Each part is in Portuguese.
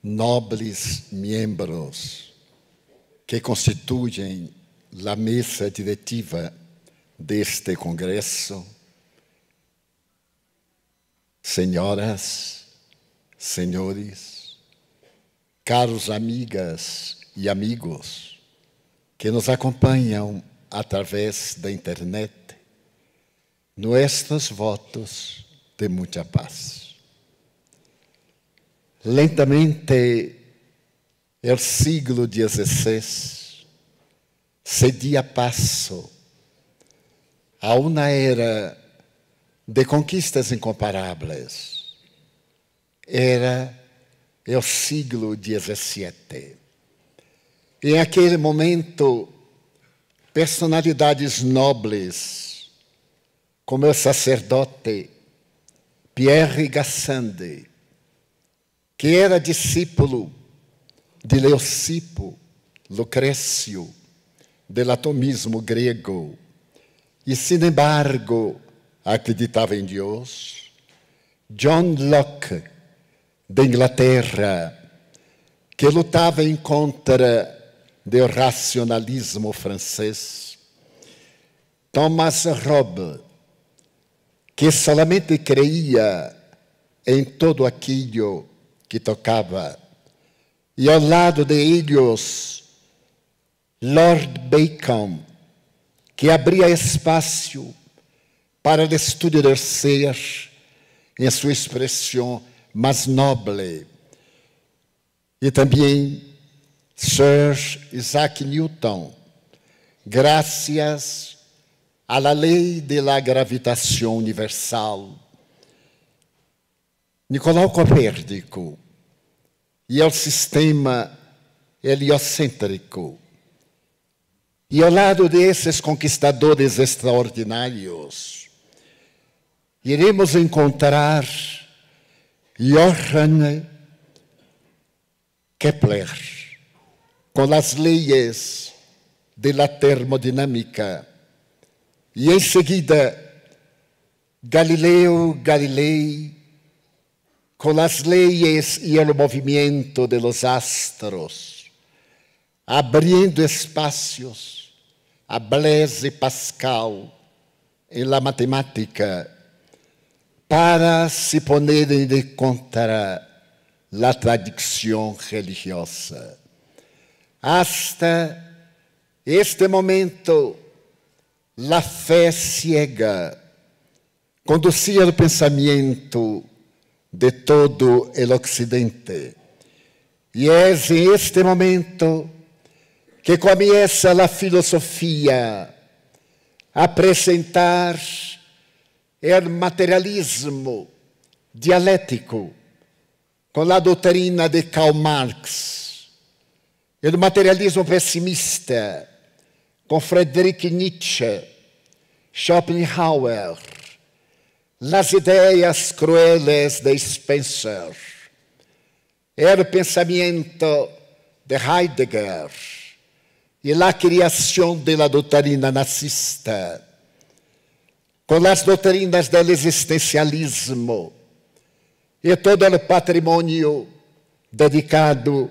Nobres membros que constituem a mesa diretiva deste congresso, senhoras, senhores, caros amigas e amigos que nos acompanham através da internet, nossos votos de muita paz. Lentamente, o siglo XVI cedia passo a uma era de conquistas incomparáveis. Era o siglo XVII. Em aquele momento, personalidades nobres, como o sacerdote Pierre Gassendi, que era discípulo de Leucipo, Lucrécio, do atomismo grego, e, sin embargo, acreditava em Deus. John Locke, da Inglaterra, que lutava em contra do racionalismo francês. Thomas Hobbes, que solamente creia em todo aquilo que tocava. E ao lado de eles, Lord Bacon, que abria espaço para o estudo do ser em sua expressão mais nobre. E também Sir Isaac Newton, graças à lei da gravitação universal. Nicolau Copérnico e ao sistema heliocêntrico. E ao lado desses conquistadores extraordinários, iremos encontrar Johann Kepler, com as leis da termodinâmica, e em seguida Galileu Galilei, com as leis e o movimento de los astros, abrindo espaços a Blaise Pascal em la matemática, para se ponerem de contra a tradição religiosa. Hasta este momento, a fé ciega conduzia o pensamento de todo o Ocidente. E é este momento que começa a filosofia a apresentar o materialismo dialético com a doutrina de Karl Marx, o materialismo pessimista com Friedrich Nietzsche, Schopenhauer, as ideias crueles de Spencer, o pensamento de Heidegger e a criação da doutrina nazista, com as doutrinas do existencialismo e todo o patrimônio dedicado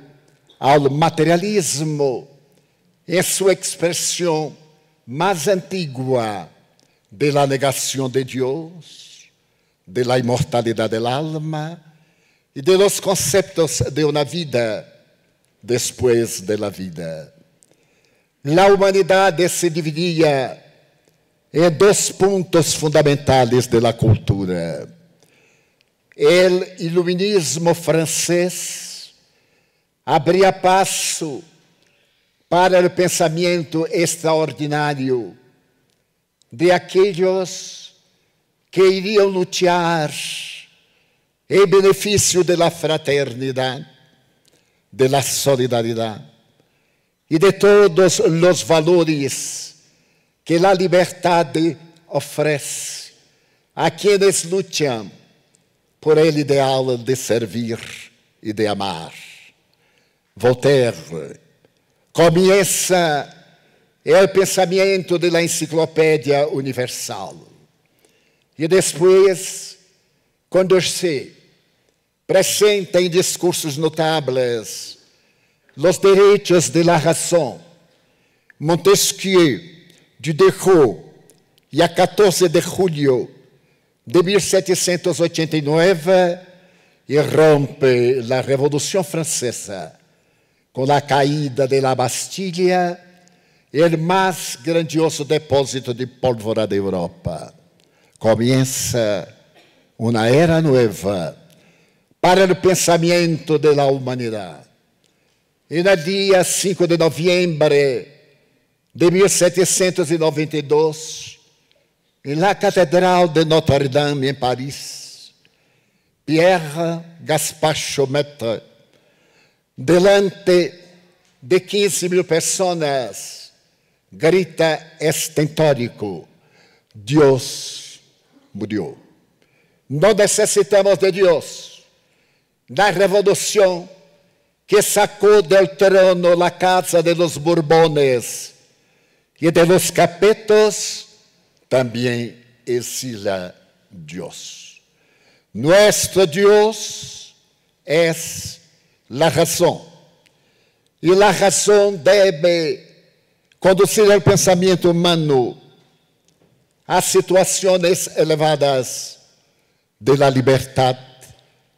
ao materialismo em sua expressão mais antiga de la negação de Deus, de la imortalidade del alma e de los conceptos de uma vida después de la vida. La humanidade se dividia em dois pontos fundamentais de la cultura: o iluminismo francês abria passo para o pensamento extraordinário de aqueles que iriam lutar em benefício da fraternidade, da solidariedade e de todos os valores que a liberdade oferece a quienes lutam por el ideal de servir e de amar. Voltaire começa o pensamento da Enciclopédia Universal e depois conduz-se presenta em discursos notáveis os direitos de la razão. Montesquieu, Diderot, e a 14 de julho de 1789, irrompe a Revolução Francesa com a caída de la Bastilha, o mais grandioso depósito de pólvora da Europa. Começa uma era nova para o pensamento da humanidade. E no dia 5 de novembro de 1792, na Catedral de Notre-Dame, em Paris, Pierre Gaspard Chaumette, delante de 15.000 pessoas, grita estentórico: Deus murió. Não necessitamos de Deus. Na revolução que sacou del trono a casa de los Borbones e de los Capetos, também exila Deus. Nuestro Deus é a razão. E a razão deve conduzir o pensamento humano a situações elevadas de la liberdade,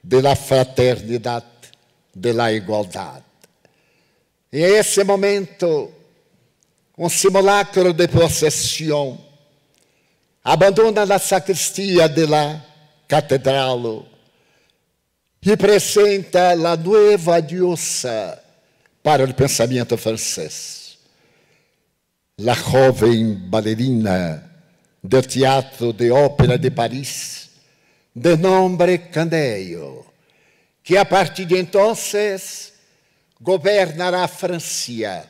de la fraternidade, de la igualdade. E em esse momento, um simulacro de procissão abandona a sacristia de la catedral e apresenta a nova diosa para o pensamento francês. A jovem bailarina do Teatro de Ópera de Paris, de nome Candeio, que a partir de então governará a França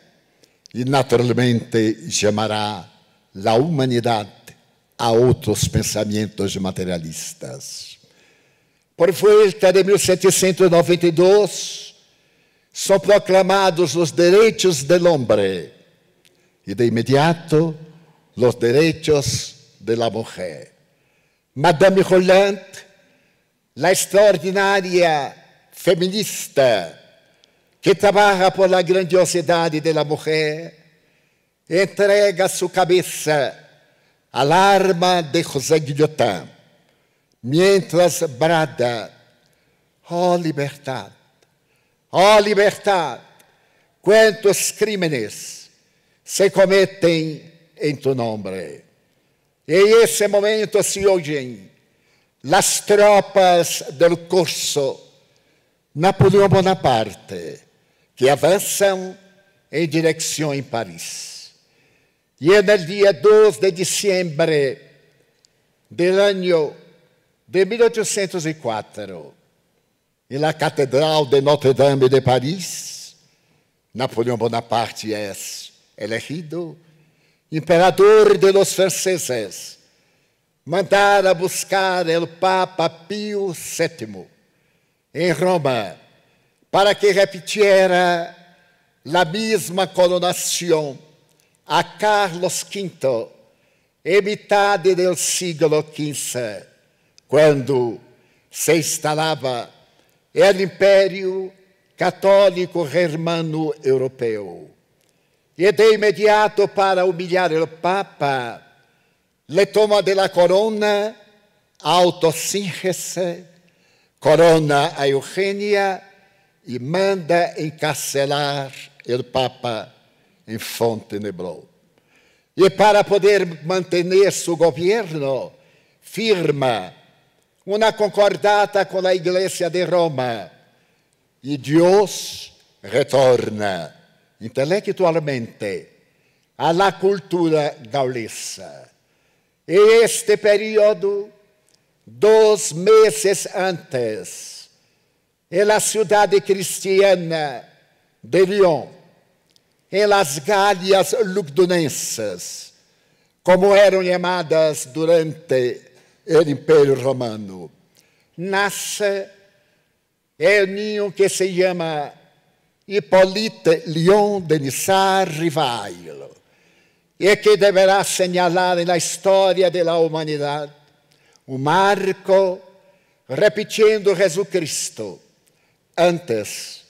e naturalmente chamará a humanidade a outros pensamentos materialistas. Por volta de 1792, são proclamados os direitos do homem e de imediato os direitos da mulher. Madame Roland, a extraordinária feminista que trabalha por a grandiosidade da mulher, entrega sua cabeça al arma de José Guillotin, mientras brada: oh libertad, quantos crímenes se cometem em tu nome. E em esse momento se oyen as tropas do curso Napoleão Bonaparte, que avançam em direção a Paris. E no dia 2 de dezembro do ano de 1804, na Catedral de Notre-Dame de Paris, Napoleão Bonaparte é elegido imperador de los franceses, mandara buscar o Papa Pio VII em Roma para que repetiera a mesma coronação a Carlos V em metade do século XV, quando se instalava o Império Católico Germano Europeu. E de imediato, para humilhar o Papa, le toma de la corona, autocínge-se, corona a Eugênia e manda encarcelar o Papa em Fontainebleau. E para poder manter seu governo, firma uma concordata com a Igreja de Roma. E Deus retorna intelectualmente à cultura gaulesa. E este período, 2 meses antes, em la cidade cristiana de Lyon, em las Gálias lugdunenses, como eram chamadas durante o Império Romano, nasce o ninho que se chama Hippolyte Léon Denis Rivail, e que deverá señalar na história da humanidade um marco repetindo Jesucristo antes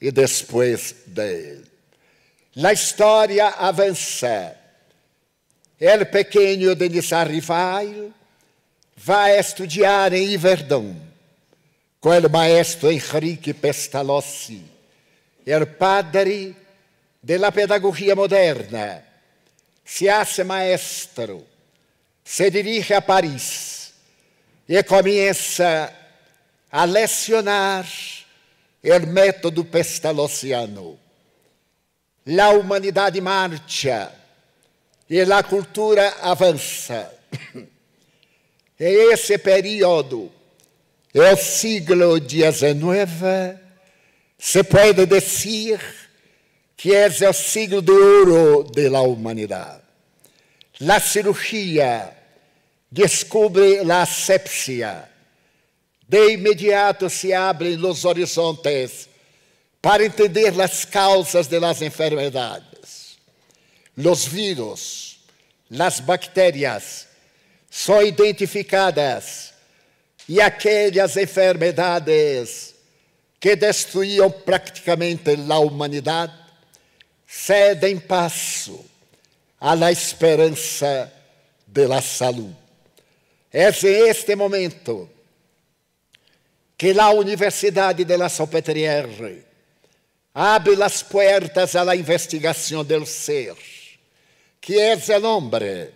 e depois dele. A história avança. O pequeno Denis Arrival vai estudar em Yverdon com o maestro Henrique Pestalozzi, o padre da pedagogia moderna. Se hace maestro, se dirige a Paris e começa a lecionar o método pestalozziano. A humanidade marcha e a cultura avança. E esse período, o siglo XIX, se pode dizer que é o siglo de ouro da humanidade. A cirurgia descobre a asepsia. De imediato se abrem os horizontes para entender as causas das enfermidades. Os vírus, as bactérias são identificadas e aquelas enfermidades que destruíam praticamente a humanidade cedem passo à esperança da saúde. É este momento que a Universidade de la Salpêtrière abre as portas à investigação do ser, que é o homem.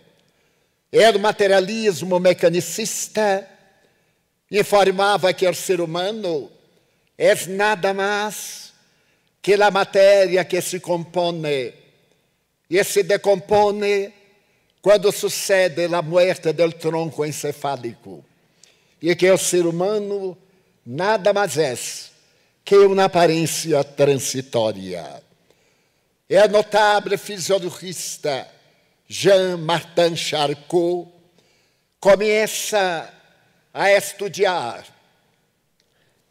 O materialismo mecanicista informava que o ser humano é nada mais que a matéria que se compõe e se decompõe quando sucede a morte do tronco encefálico, e que o ser humano nada mais é que uma aparência transitória. O notável fisiologista Jean-Martin Charcot começa a estudar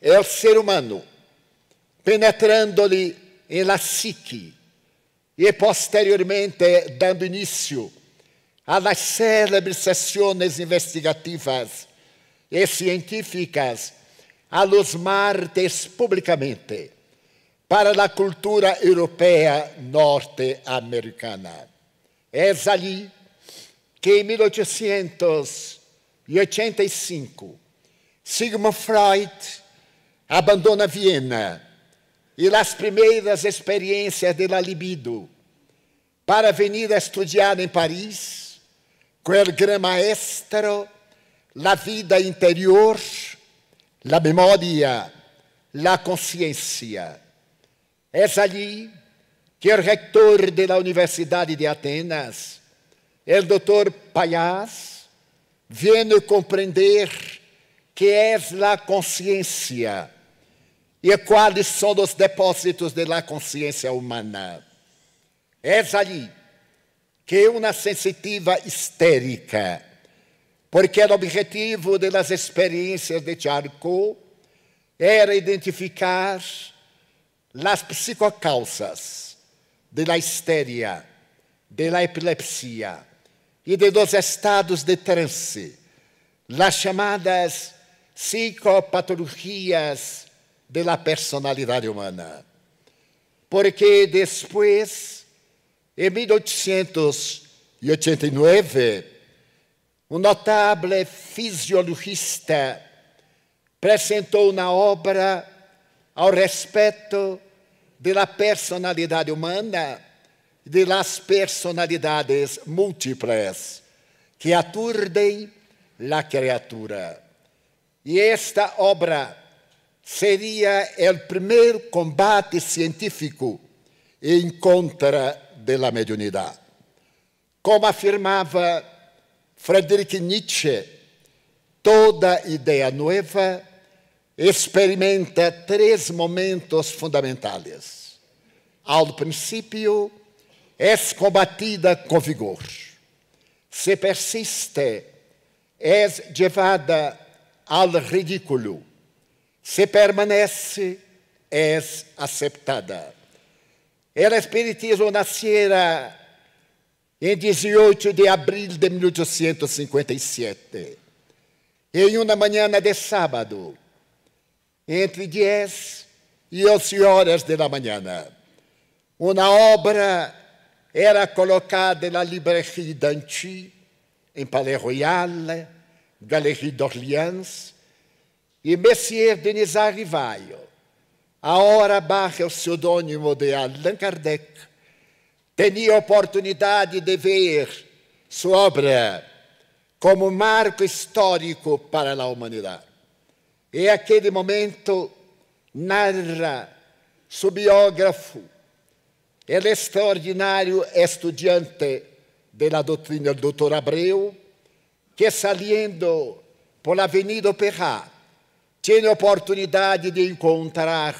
o ser humano, penetrando-lhe em la psique e posteriormente dando início às célebres sessões investigativas e científicas a los martes publicamente para a cultura europeia norte-americana. É ali que, em 1885, Sigmund Freud abandona Viena e as primeiras experiências da libido para vir a estudar em Paris com o grande maestro a vida interior, a memória, a consciência. É ali que o reitor da Universidade de Atenas, o Dr. Payas, vem compreender que é a consciência e quais são os depósitos da consciência humana. É ali que uma sensitiva histérica, porque o objetivo das experiências de Charcot era identificar as psicocausas da histeria, da epilepsia e de dos estados de transe, as chamadas psicopatologias da personalidade humana. Porque depois, em 1889, um notável fisiologista apresentou uma obra ao respeito da personalidade humana e das personalidades múltiplas que aturdem a criatura. E esta obra seria o primeiro combate científico em contra da mediunidade. Como afirmava Friedrich Nietzsche, toda ideia nova experimenta três momentos fundamentais. Ao princípio, é combatida com vigor. Se persiste, é levada ao ridículo. Se permanece, é aceitada. O Espiritismo nascera em 18 de abril de 1857. em uma manhã de sábado, entre 10 e 11 horas da manhã. Uma obra era colocada na Librairie d'Anty, em Palais Royal, Galerie d'Orléans, e Messier Denis Rivaio, a hora barra o pseudônimo de Allan Kardec, tinha a oportunidade de ver sua obra como marco histórico para a humanidade. E aquele momento narra seu biógrafo, el extraordinário estudante da doutrina, o Dr. Abreu, que saliendo por la Avenida Opéra, tinha a oportunidade de encontrar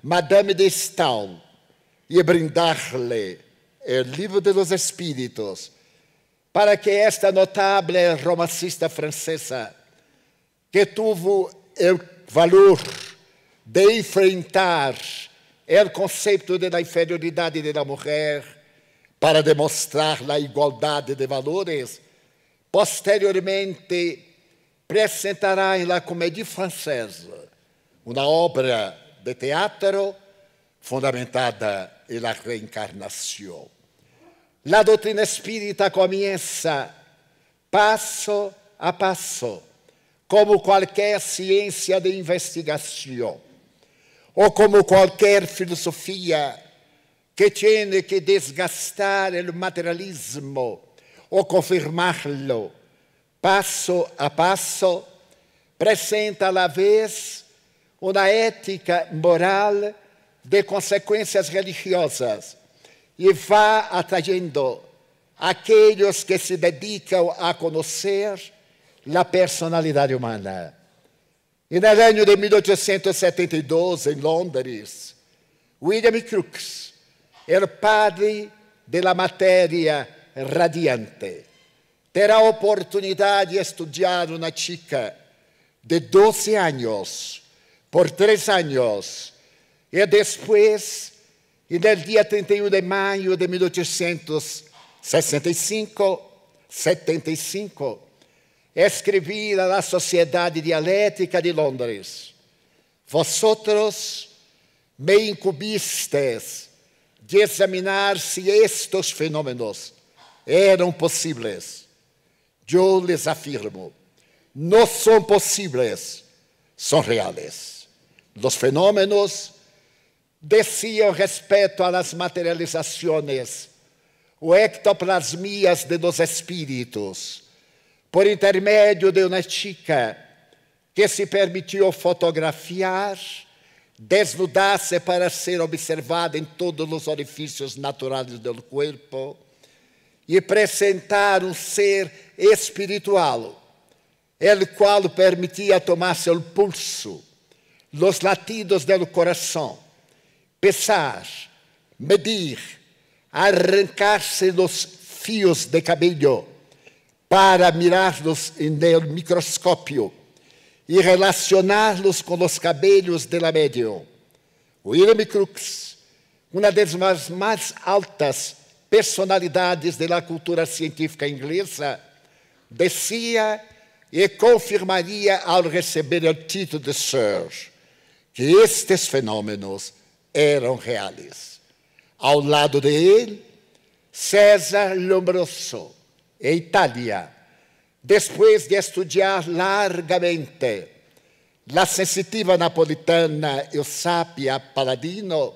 Madame de Staël e brindar-lhe o livro de los Espíritos, para que esta notável romancista francesa, que teve o valor de enfrentar o conceito da inferioridade da mulher para demonstrar a igualdade de valores, posteriormente apresentará em La Comédie Française uma obra de teatro fundamentada na reencarnação. A doutrina espírita começa passo a passo, como qualquer ciência de investigação, ou como qualquer filosofia que tem que desgastar o materialismo ou confirmá-lo. Passo a passo, apresenta à vez uma ética moral de consequências religiosas e vai atraindo aqueles que se dedicam a conhecer a personalidade humana. E no ano de 1872, em Londres, William Crookes, o padre da matéria radiante, terá a oportunidade de estudar uma chica de 12 anos por 3 anos e depois, no dia 31 de maio de 1875, escrevi à Sociedade Dialética de Londres: vosotros me incumbistes de examinar se estes fenômenos eram possíveis. Eu les afirmo, não são possíveis, são reais. Os fenômenos diziam respeito às materializações ou ectoplasmias de los espíritos, por intermédio de uma chica que se permitiu fotografiar, desnudar-se para ser observada em todos os orifícios naturais do corpo e apresentar um ser espiritual, el qual permitia tomar-se o pulso, os latidos do coração, pesar, medir, arrancar-se os fios de cabelo para mirá-los no microscópio e relacioná-los com os cabelos de la médium. William Crookes, uma das mais altas personalidades da cultura científica inglesa, dizia e confirmaria ao receber o título de Sir que estes fenômenos eram reais. Ao lado de ele, César Lombroso, em Itália, depois de estudar largamente a sensitiva napolitana Eusapia Paladino,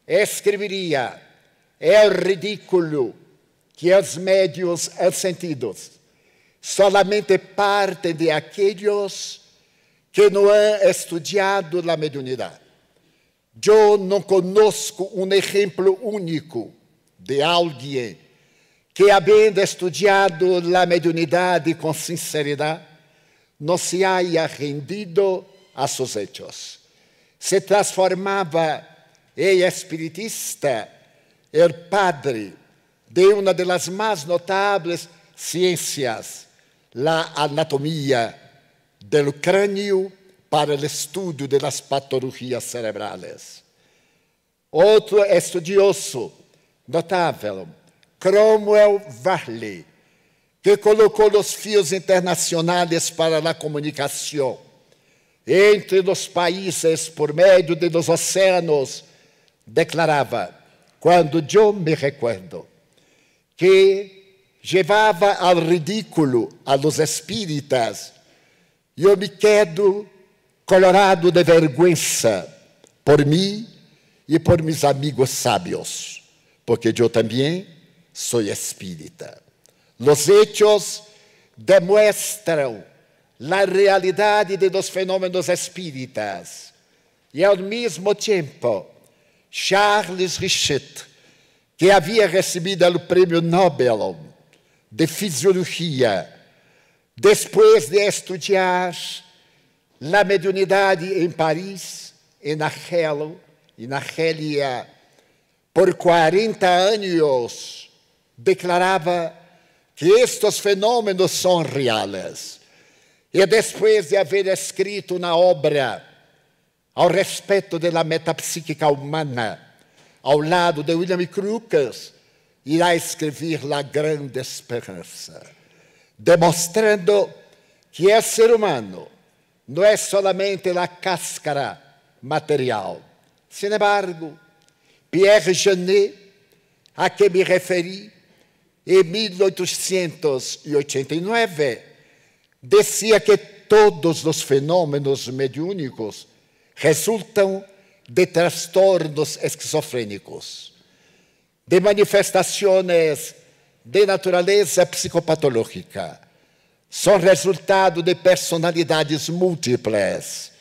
escreveria: é ridículo que os médios sentidos solamente partem de aqueles que não han estudado a mediunidade. Eu não conosco um exemplo único de alguém que, havendo estudado a mediunidade com sinceridade, não se haya rendido a seus hechos. Se transformava em espiritista, el padre de uma das mais notáveis ciências, a anatomia do crânio, para o estudo das patologias cerebrais. Outro estudioso notável, Cromwell Varley, que colocou os fios internacionais para a comunicação entre os países por meio de los oceanos, declarava, quando eu me recuerdo, que levava ao ridículo a los espíritas, eu me quedo colorado de vergüenza por mim e por meus amigos sábios, porque eu também sou espírita. Os hechos demonstram a realidade de los fenômenos espíritas e, ao mesmo tempo, Charles Richet, que havia recebido o Prêmio Nobel de Fisiologia, depois de estudar a mediunidade em Paris e na Argélia, por 40 anos, declarava que estes fenômenos são reais. E depois de haver escrito uma obra ao respeito da metapsíquica humana, ao lado de William Crookes, irá escrever La Grande Esperança, demonstrando que o ser humano não é somente a cáscara material. Sin embargo, Pierre Janet, a que me referi, em 1889, dizia que todos os fenômenos mediúnicos resultam de transtornos esquizofrênicos, de manifestações de natureza psicopatológica. São resultado de personalidades múltiplas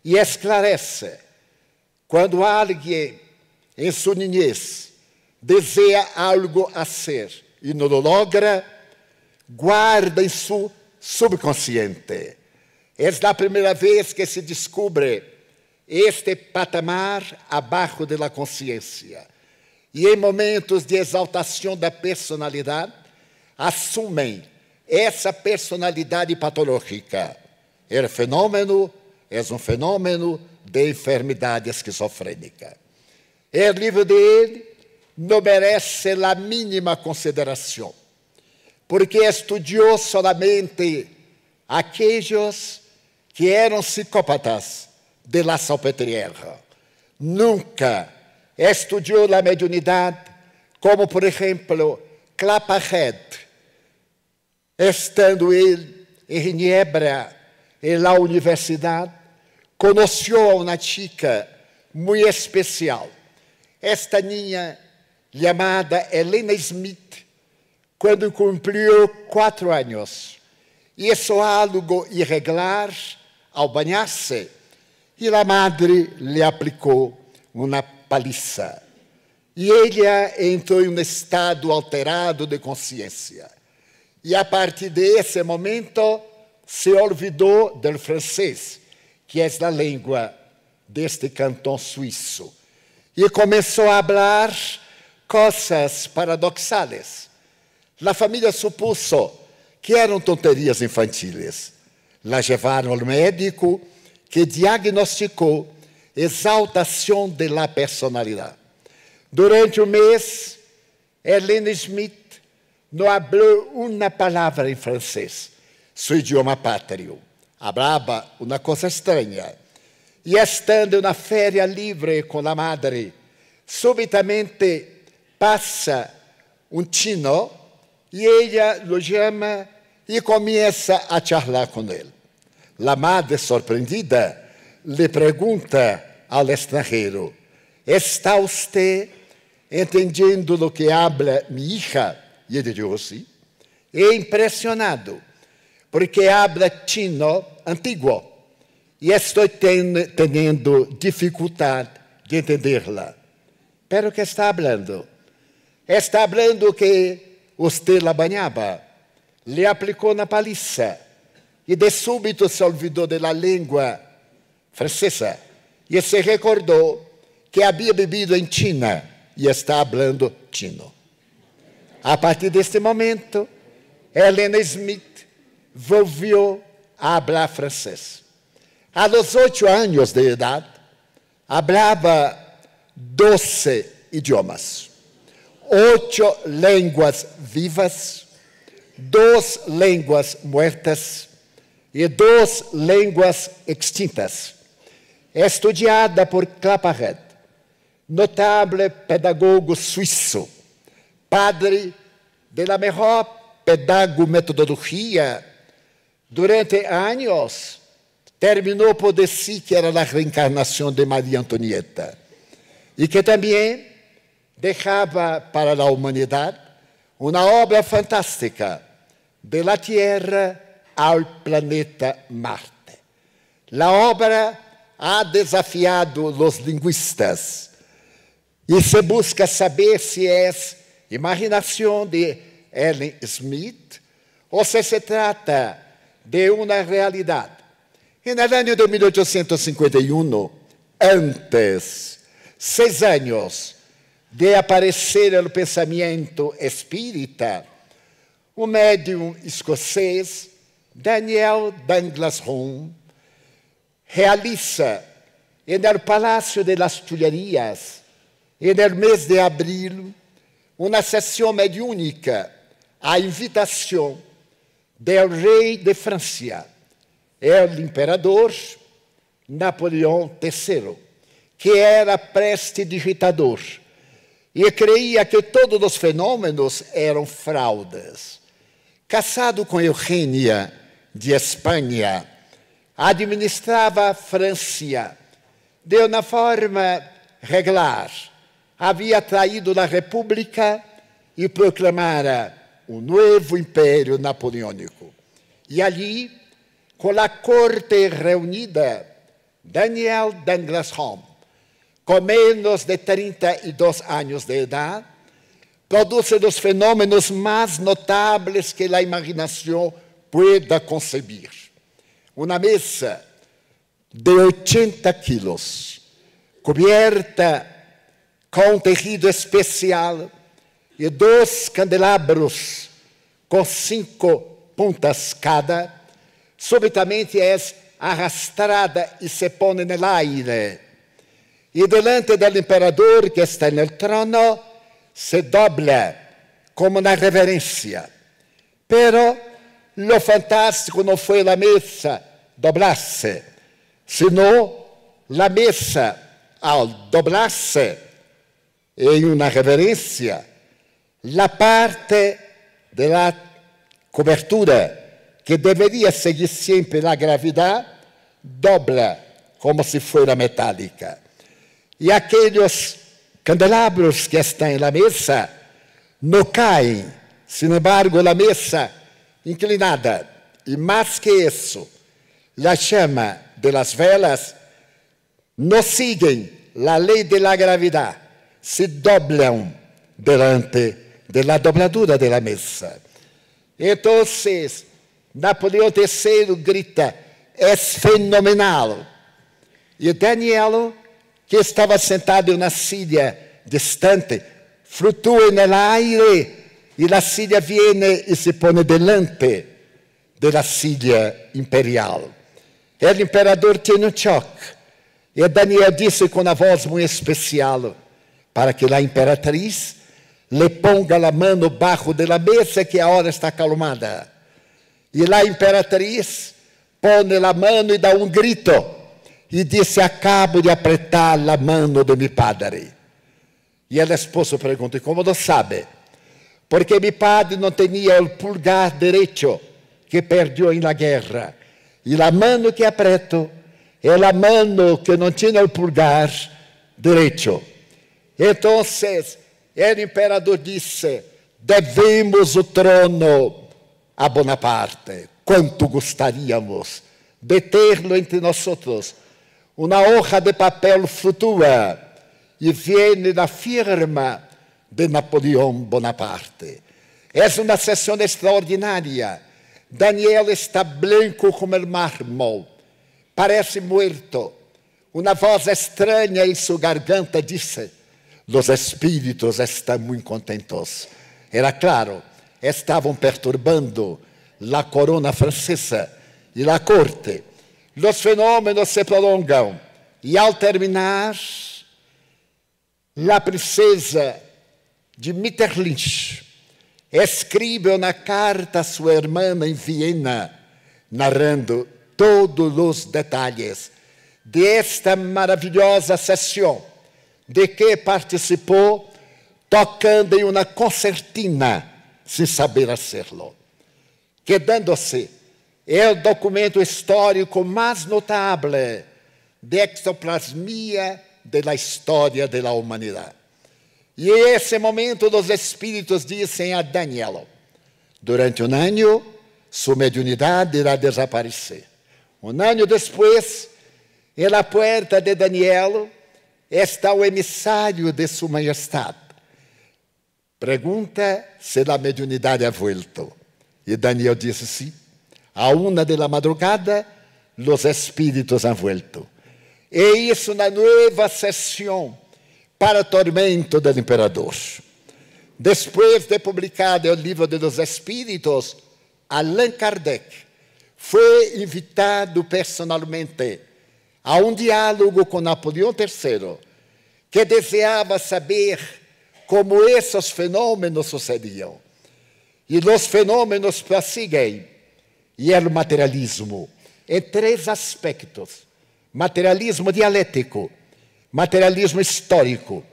e esclarece quando alguém, em sua niñez, deseja algo a ser e não lo logra, guarda em seu subconsciente. É a primeira vez que se descobre este patamar abaixo da consciência. E em momentos de exaltação da personalidade, assumem essa personalidade patológica. O fenômeno é um fenômeno de enfermidade esquizofrênica. O livro dele não merece a mínima consideração, porque estudou solamente aqueles que eram psicópatas de la Salpêtrière. Nunca estudou a mediunidade, como, por exemplo, Claparède, estando ele em Ginebra, em la universidade, conheceu uma chica muito especial. Esta niña, chamada Helena Smith, quando cumpriu 4 anos, hizo algo irregular ao banhar-se, e a madre lhe aplicou uma paliza. E ela entrou em um estado alterado de consciência. E a partir desse momento, se olvidou do francês, que é a língua deste cantão suíço. E começou a falar coisas paradoxais. A família supuso que eram tonterias infantis. La levaram ao médico, que diagnosticou exaltação de la personalidade. Durante um mês, Helena Smith não falou uma palavra em francês, seu idioma pátrio. Falava uma coisa estranha. E estando na feira livre com a madre, subitamente passa um chino e ela o chama e começa a charlar com ele. A madre, surpreendida, lhe pergunta ao estrangeiro: ¿Está usted entendendo lo que habla mi hija? E ele dijo sí. E impressionado, porque habla chino antiguo e estou tendo dificuldade de entendê-la. Pero que está hablando? Está hablando que usted la banhaba, lhe aplicou na paliza e de súbito se olvidou da língua francesa e se recordou que havia vivido em China e está falando chino. A partir deste momento, Helena Smith volviu a falar francês. A los 8 anos de idade, falava 12 idiomas, 8 línguas vivas, 2 línguas muertas e 2 línguas extintas. Estudada por Claparède, notável pedagogo suíço, padre da melhor pedagometodologia, durante anos terminou por dizer que era a reencarnação de Maria Antonieta e que também deixava para a humanidade uma obra fantástica, de la Terra ao planeta Marte. A obra ha desafiado os linguistas e se busca saber se é imaginação de Ellen Smith ou se trata de uma realidade. E no ano de 1851, antes, 6 anos de aparecer o pensamento espírita, o médium escocês Daniel Douglas Home realiza no Palácio de las Tulherias, no mês de abril, uma sessão mediúnica à invitação do rei de França, o imperador Napoleão III, que era prestidigitador e creia que todos os fenômenos eram fraudes. Casado com Eugênia de Espanha, administrava a França de uma forma regular. Havia traído a República e proclamara um novo império napoleônico. E ali, com a corte reunida, Daniel Douglas Home, com menos de 32 anos de idade, produz os fenômenos mais notáveis que a imaginação pueda concebir. Uma mesa de 80 quilos, coberta com um tecido especial e 2 candelabros com 5 pontas cada, subitamente é arrastrada e se põe no aire. E delante do imperador que está no trono, se dobla como na reverência. Pero lo fantástico não foi a mesa doblar-se, sino a mesa, ao doblar-se, em uma reverência, a parte da cobertura que deveria seguir sempre a gravidade, dobra como se fosse metálica. E aqueles candelabros que estão na mesa não caem, sin embargo, a mesa inclinada. E mais que isso, a chama de las velas não seguem a lei da gravidade, se doblam delante da dobladura da mesa. Então, Napoleão III grita, é fenomenal. E Daniel, que estava sentado em uma silla distante, flutua no aire e a silla viene e se põe delante da silla imperial. O imperador tem um choque. E Daniel disse com uma voz muito especial, para que a imperatriz le ponga a mão bajo de la mesa que a hora está acalmada. E a imperatriz põe a mão e dá um grito. E disse, acabo de apertar a mão de meu padre. E o esposo pergunta, como lo sabe? Porque meu padre não tinha o pulgar direito que perdeu na guerra. E a mão que aperto é a mão que não tinha o pulgar direito. Então, o imperador disse, devemos o trono a Bonaparte. Quanto gostaríamos de tê-lo entre nós. Uma hoja de papel flutua e vem da firma de Napoleão Bonaparte. É uma sessão extraordinária. Daniel está branco como o mármore, parece morto. Uma voz estranha em sua garganta disse, os espíritos estão muito contentos. Era claro, estavam perturbando a corona francesa e a corte. Os fenômenos se prolongam e, ao terminar, a princesa de Metternich escreve uma carta a sua irmã em Viena, narrando todos os detalhes desta maravilhosa sessão de que participou tocando em uma concertina sem saber hacerlo, quedando-se o documento histórico mais notável de ectoplasmia da história da humanidade. E em esse momento os espíritos dizem a Daniel: durante um ano, sua mediunidade irá desaparecer. Um ano depois, na porta de Daniel, está o emissário de sua majestade. Pergunta se a mediunidade ha vuelto. E Daniel disse sim. A 1:00 madrugada, os espíritos han vuelto. E isso na nova sessão para tormento do imperador. Depois de publicado o livro dos Espíritos, Allan Kardec foi invitado personalmente a um diálogo com Napoleão III, que desejava saber como esses fenômenos sucediam. E os fenômenos prosseguem. E o materialismo, em 3 aspectos: materialismo dialético, materialismo histórico,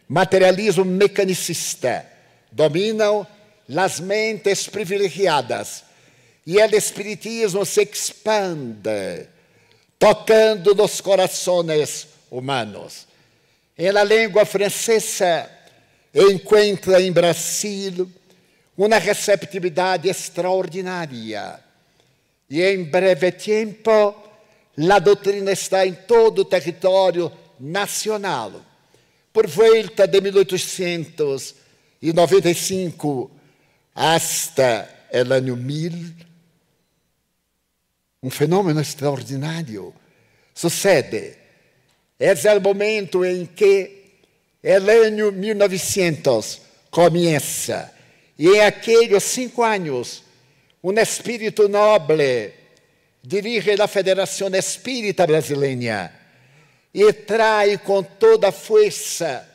materialismo mecanicista, dominam as mentes privilegiadas. E o espiritismo se expande, tocando nos corações humanos. Em la língua francesa, encontra em Brasil uma receptividade extraordinária. E em breve tempo, a doutrina está em todo o território nacional. Por volta de 1895 hasta o ano 1000, um fenômeno extraordinário sucede. É o momento em que o ano 1900 começa. E em aqueles 5 anos, um espírito nobre dirige a Federação Espírita Brasileira e traz com toda a força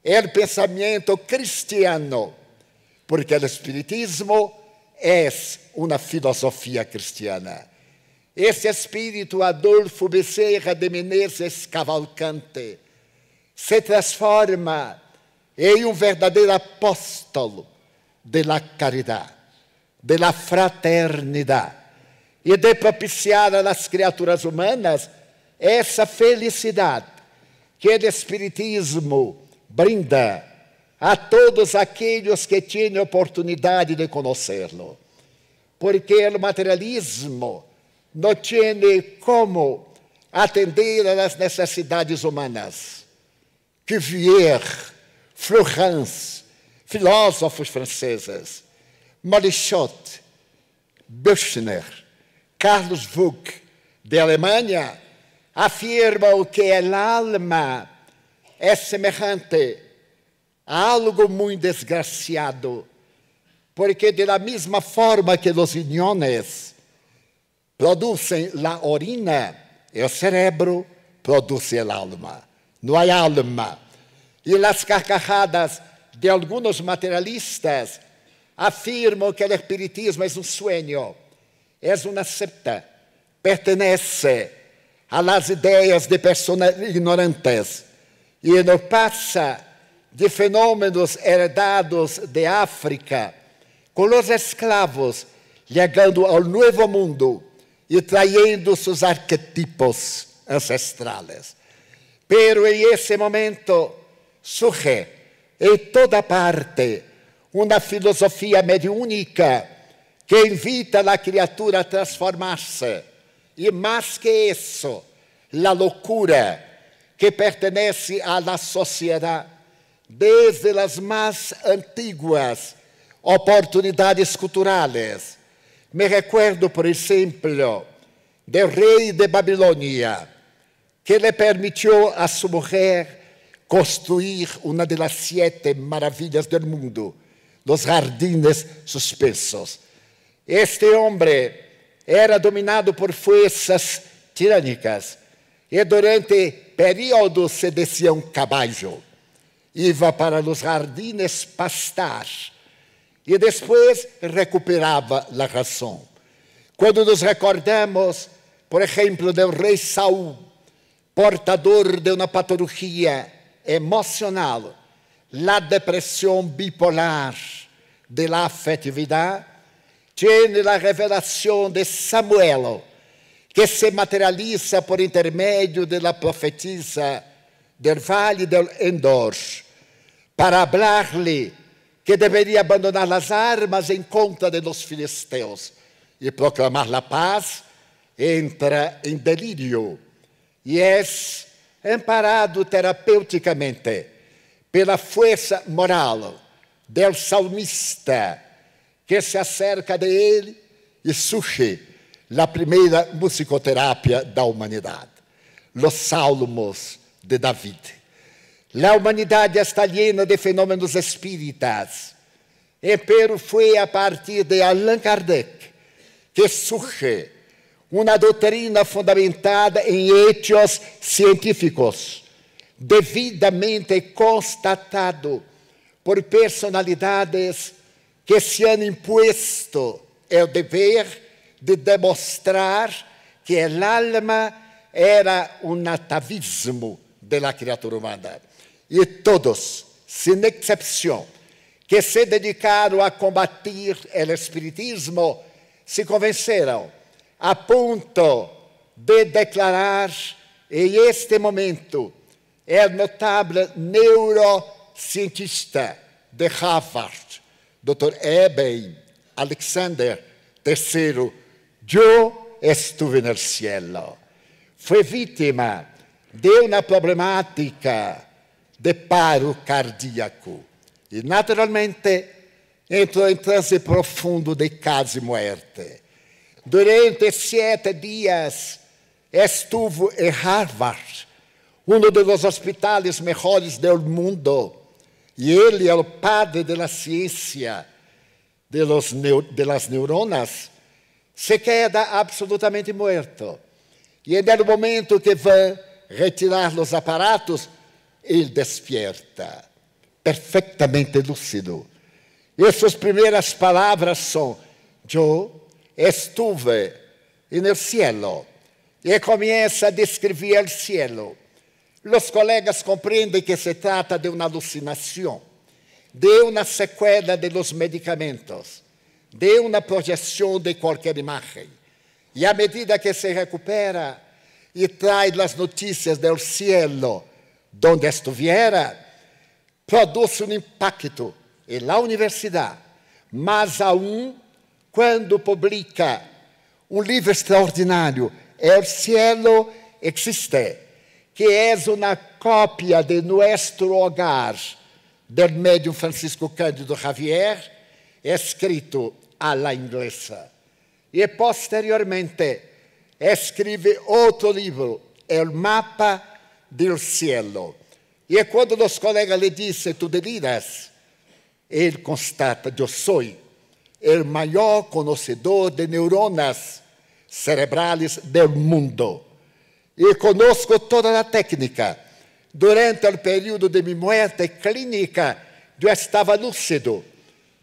o pensamento cristiano, porque o espiritismo é uma filosofia cristiana. Esse espírito Adolfo Bezerra de Menezes Cavalcante se transforma em um verdadeiro apóstolo da caridade, da fraternidade e de propiciar às criaturas humanas essa felicidade que o Espiritismo brinda a todos aqueles que têm oportunidade de conhecê-lo. Porque o materialismo não tem como atender às necessidades humanas. Cuvier, Flourens, filósofos franceses, Molichot, Büchner, Carlos Vogt, de Alemanha, afirmam que a alma é semelhante a algo muito desgraciado, porque da mesma forma que os riñones produzem a orina, o cérebro produz a alma. Não há alma. E as carcajadas de alguns materialistas afirmam que o espiritismo é um sonho, é uma secta, pertence às ideias de pessoas ignorantes e não passa de fenômenos herdados de África, com os escravos chegando ao novo mundo e traindo seus arquetipos ancestrais. Pero em esse momento surge em toda parte uma filosofia mediúnica que invita a criatura a transformar-se. E mais que isso, a loucura que pertence à sociedade desde as mais antiguas oportunidades culturais. Me recuerdo, por exemplo, do rei de Babilônia, que lhe permitiu a sua mulher construir uma das 7 maravilhas do mundo, os jardines suspensos. Este homem era dominado por forças tirânicas e durante períodos se descia um caballo, ia para os jardines pastar e depois recuperava a razão. Quando nos recordamos, por exemplo, do rei Saul, portador de uma patologia emocional, a depressão bipolar de la afetividade, tem a revelação de Samuel, que se materializa por intermédio da profetisa del Vale del Endor, para falar-lhe que deveria abandonar as armas em conta de los filisteus e proclamar a paz. Entra em delírio e é amparado terapeuticamente pela força moral del salmista, que se acerca de ele e surge a primeira musicoterapia da humanidade, os Salmos de David. A humanidade está llena de fenômenos espíritas, pero foi a partir de Allan Kardec que surge uma doutrina fundamentada em hechos científicos, devidamente constatado por personalidades que se han impuesto o dever de demonstrar que a alma era um atavismo da criatura humana. E todos, sem exceção, que se dedicaram a combater o espiritismo, se convenceram a ponto de declarar, em este momento, o notável neurocientista de Harvard, Dr. Eben Alexander III, eu estuve no cielo. Foi vítima de uma problemática de paro cardíaco e, naturalmente, entrou em transe profundo de quase morte. Durante 7 dias estuve em Harvard, um dos hospitais melhores do mundo, e ele é o padre da ciência das neuronas, se queda absolutamente morto. E no momento que vai retirar os aparatos, ele despierta, perfeitamente lúcido. E suas primeiras palavras são: eu estuve no cielo. E começa a descrever o cielo. Os colegas compreendem que se trata de uma alucinação, de uma sequela de los medicamentos, de uma projeção de qualquer imagem. E à medida que se recupera e traz as notícias do cielo, onde estuviera, produz um impacto na universidade, mas aún quando publica um livro extraordinário, El cielo existe, que é uma cópia de Nuestro Hogar, do médium Francisco Cândido Xavier, escrito à la inglesa. E, posteriormente, escreve outro livro, El Mapa del Cielo. E quando os colegas lhe dizem, tu deliras, ele constata, eu sou o maior conhecedor de neuronas cerebrais do mundo. E conosco toda a técnica. Durante o período de minha morte clínica, eu estava lúcido.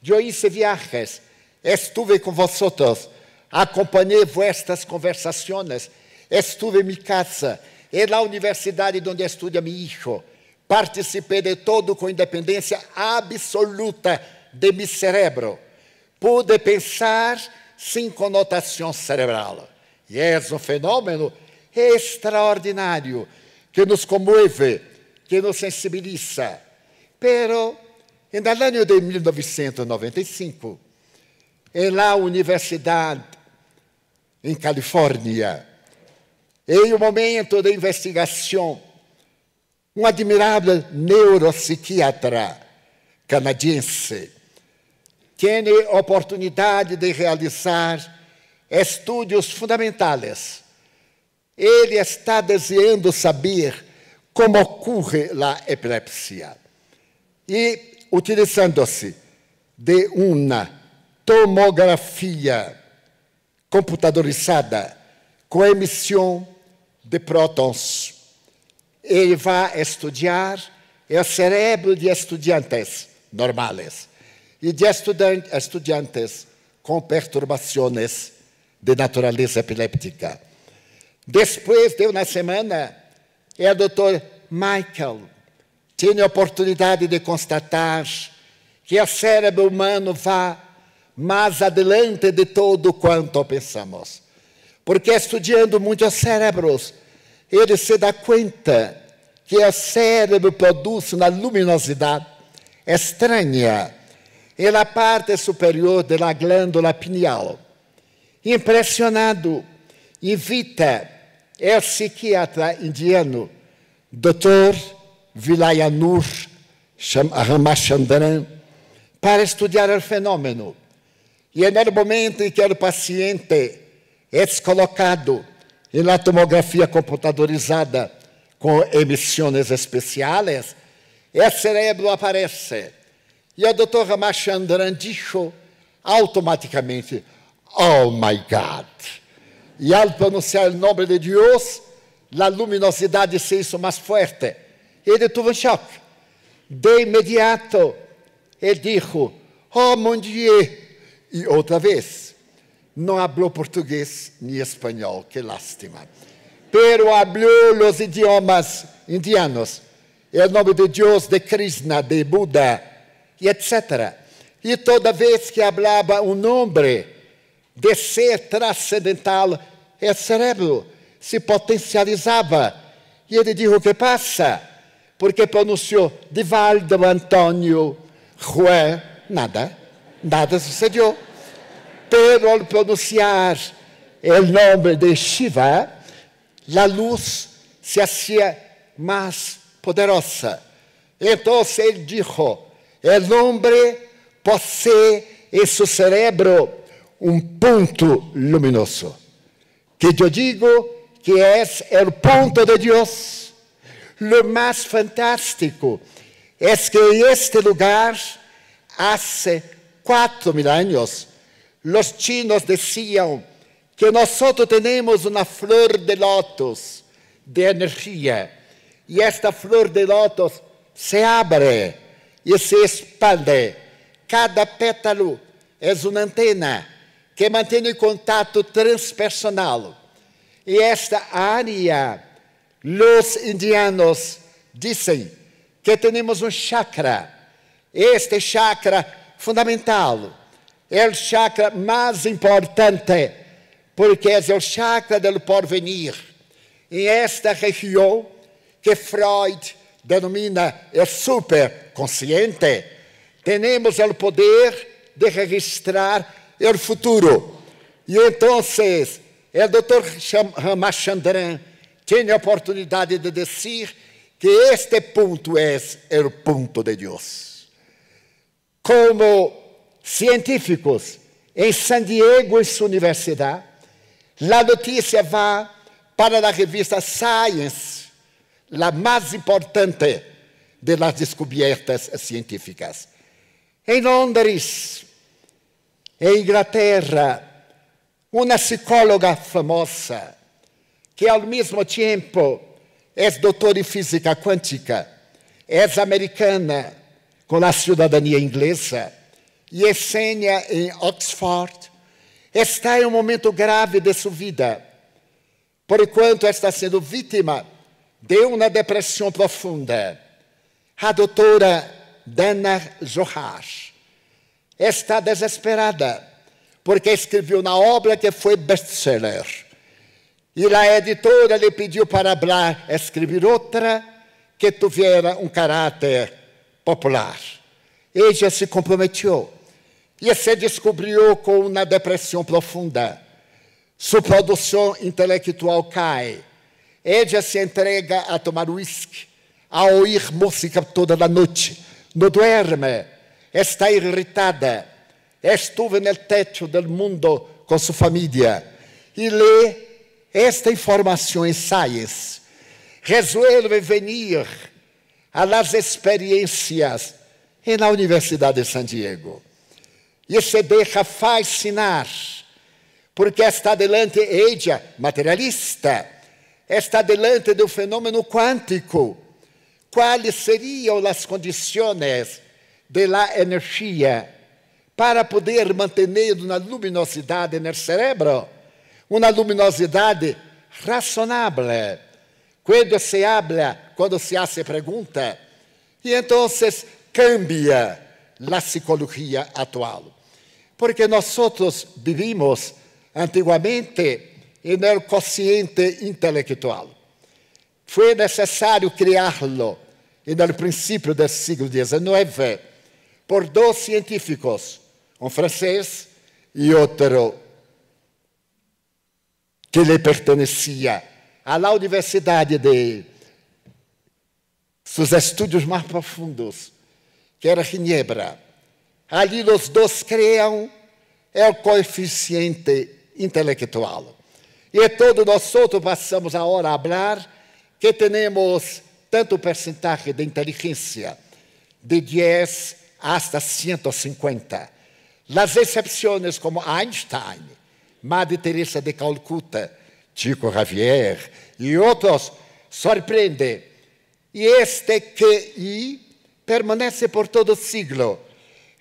Eu hice viajes, estuve com vosotros, acompanhei vuestras conversações, estuve em minha casa, e na universidade onde estuda meu filho. Participei de todo com independência absoluta de meu cérebro. Pude pensar sem conotação cerebral. E é um fenômeno extraordinário que nos comove, que nos sensibiliza. Pero, no ano de 1995, na universidade em Califórnia, em um momento de investigação, um admirável neuropsiquiatra canadense tem a oportunidade de realizar estudos fundamentais. Ele está desejando saber como ocorre a epilepsia. E, utilizando-se de uma tomografia computadorizada com emissão de prótons, ele vai estudar o cérebro de estudantes normais. e de estudantes com perturbações de natureza epiléptica. Depois de uma semana, o Dr. Michael tinha a oportunidade de constatar que o cérebro humano vai mais adiante de todo quanto pensamos. Porque estudando muitos cérebros, ele se dá conta que o cérebro produz uma luminosidade estranha na parte superior da glândula pineal. Impressionado, invita o psiquiatra indiano, Dr. Vilayanur Ramachandran, para estudar o fenômeno. E no momento em que o paciente é colocado na tomografia computadorizada com emissões especiais, o cérebro aparece. E o Dr. Ramachandran disse automaticamente, "Oh my God!" E ao pronunciar o nome de Deus, a luminosidade se hizo mais forte. Ele teve um choque. De imediato, ele disse, "Oh mon Dieu!" E outra vez, não falou português nem espanhol, que lástima. Pero falou os idiomas indianos, o nome de Deus, de Krishna, de Buda, e etc. E toda vez que falava um nome de ser transcendental, o cérebro se potencializava. E ele disse, o que passa? Porque pronunciou Divaldo, Antônio, Juan, nada sucedeu. Pero ao pronunciar o nome de Shiva, a luz se hacía mais poderosa. Então ele disse, o homem possui em seu cérebro um ponto luminoso, que eu digo que é o ponto de Deus. Lo mais fantástico é que em este lugar, há 4.000 anos, os chinos diziam que nós temos uma flor de lótus de energia, e esta flor de lótus se abre e se expande. Cada pétalo é uma antena que mantém contato transpersonal. E esta área, os indianos dizem que temos um chakra. Este chakra fundamental é o chakra mais importante, porque é o chakra do porvenir. E esta região que Freud denomina o superconsciente, temos o poder de registrar o futuro. E então, o Dr. Ramachandran tinha a oportunidade de dizer que este ponto é o ponto de Deus. Como científicos em San Diego, em sua universidade, a notícia vai para a revista Science, a mais importante das descobertas científicas. Em Londres, em Inglaterra, uma psicóloga famosa, que ao mesmo tempo é doutora em física quântica, é americana com a cidadania inglesa e ensina em Oxford, está em um momento grave de sua vida, por enquanto está sendo vítima de uma depressão profunda. A doutora Dana Zohar está desesperada, porque escreveu uma obra que foi best-seller. E a editora lhe pediu para escrever outra que tivesse um caráter popular. Ela se comprometeu e se descobriu com uma depressão profunda. Sua produção intelectual cai. Ela se entrega a tomar uísque, a ouvir música toda a noite. Não dorme, está irritada. Estuve no teto do mundo com sua família e lê esta informação em Science. Resolve venir às experiências na Universidade de San Diego e se deixa fascinar, porque está delante ella, materialista, está delante do fenômeno quântico. Quais seriam as condições da energia para poder manter uma luminosidade no cérebro, uma luminosidade razonável. Quando se hace pergunta, e então cambia a psicologia atual. Porque nós vivimos antigamente no consciente intelectual. Foi necessário criá-lo no princípio do século XIX por dois científicos, um francês e outro que lhe pertencia à universidade de seus estudos mais profundos, que era Ginebra. Ali os dois criam o coeficiente intelectual. E todos nós passamos agora a falar que temos tanto percentagem de inteligência, de 10 hasta 150. As exceções como Einstein, Madre Teresa de Calcuta, Chico Xavier e outros surpreendem. E este QI permanece por todo o siglo.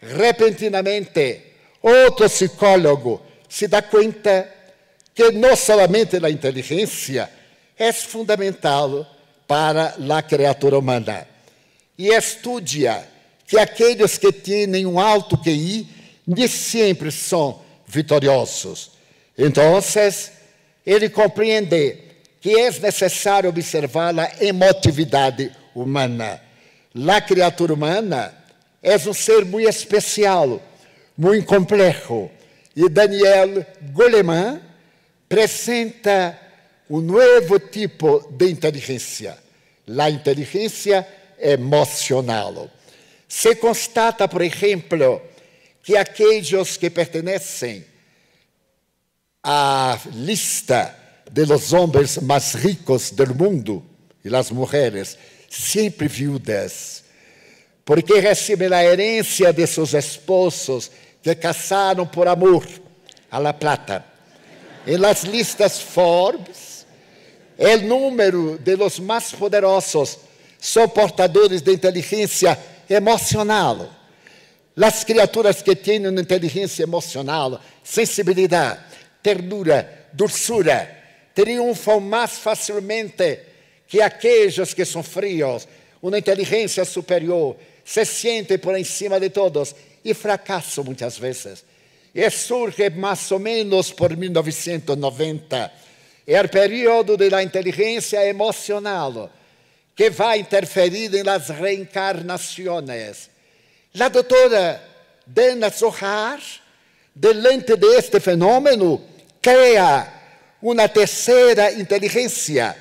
Repentinamente, outro psicólogo se dá conta que não somente a inteligência é fundamental para a criatura humana. E estudia que aqueles que têm um alto QI nem sempre são vitoriosos. Então, ele compreende que é necessário observar a emotividade humana. A criatura humana é um ser muito especial, muito complexo. E Daniel Goleman apresenta um novo tipo de inteligência, a inteligência emocional. Se constata, por exemplo, que aqueles que pertencem à lista de los homens mais ricos do mundo, e as mulheres, sempre viúvas, porque recebem a herência de seus esposos que casaram por amor a la plata. Em las listas Forbes, o número de los mais poderosos são portadores de inteligência emocional. As criaturas que têm uma inteligência emocional, sensibilidade, ternura, doçura, triunfam mais facilmente que aqueles que são frios, uma inteligência superior, se sentem por cima de todos e fracassam muitas vezes. E surge mais ou menos por 1990, o período da inteligência emocional, que vai interferir nas reencarnações. A doutora Dana Zohar, diante deste fenômeno, cria uma terceira inteligência,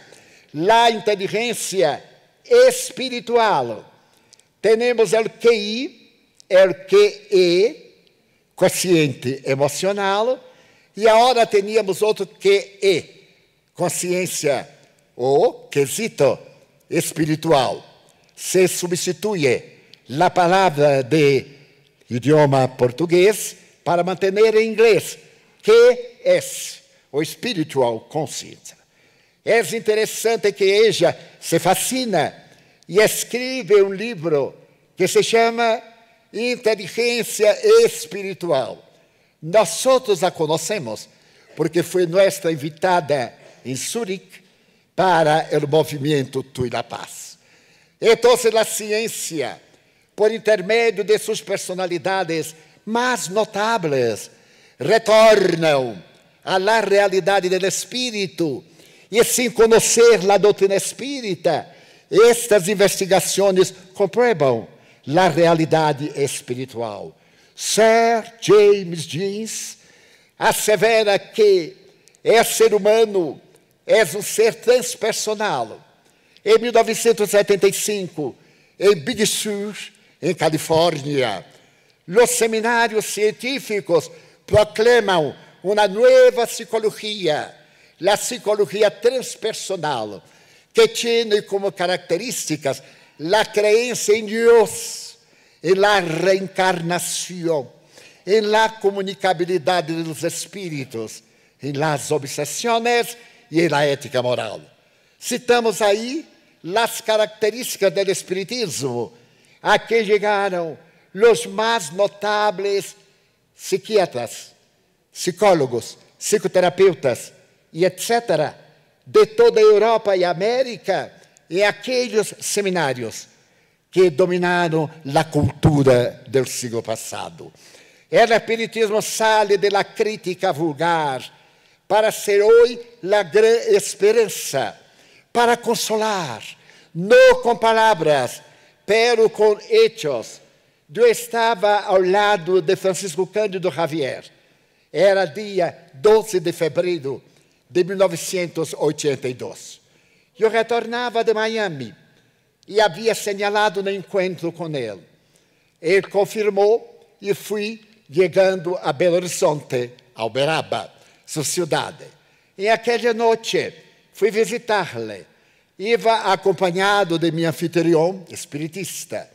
a inteligência espiritual. Temos o QI, o QE, consciente emocional, e agora teníamos outro QE, consciência ou quesito espiritual. Se substitui a palavra de idioma português para manter em inglês, que é o spiritual conscience. É interessante que ela se fascina e escreve um livro que se chama Inteligência Espiritual. Nós outros a conhecemos porque foi nossa invitada em Zurique para o movimento Tu e la Paz. Então, a ciência, por intermédio de suas personalidades mais notáveis, retornam à realidade do espírito e, sem conhecer a doutrina espírita, estas investigações compruebam a realidade espiritual. Sir James Joyce assevera que o ser humano é um ser transpersonal. Em 1975, em Big Sur, em Califórnia, os seminários científicos proclamam uma nova psicologia, a psicologia transpersonal, que tem como características a crença em Deus, em la reencarnação, em la comunicabilidade dos espíritos, em las obsessões e em la ética moral. Citamos aí as características do espiritismo, a que chegaram os mais notáveis psiquiatras, psicólogos, psicoterapeutas e etc., de toda a Europa e América, em aqueles seminários que dominaram a cultura do século passado. El espiritismo sale da crítica vulgar para ser hoje a grande esperança, para consolar, não com palavras, pero com hechos. Eu estava ao lado de Francisco Cândido Xavier. Era dia 12 de fevereiro de 1982. Eu retornava de Miami e havia señalado um encontro com ele. Ele confirmou e fui chegando a Belo Horizonte, a Uberaba, sua cidade. E aquela noite fui visitar-lhe. Iba acompanhado de meu anfitrião, espiritista.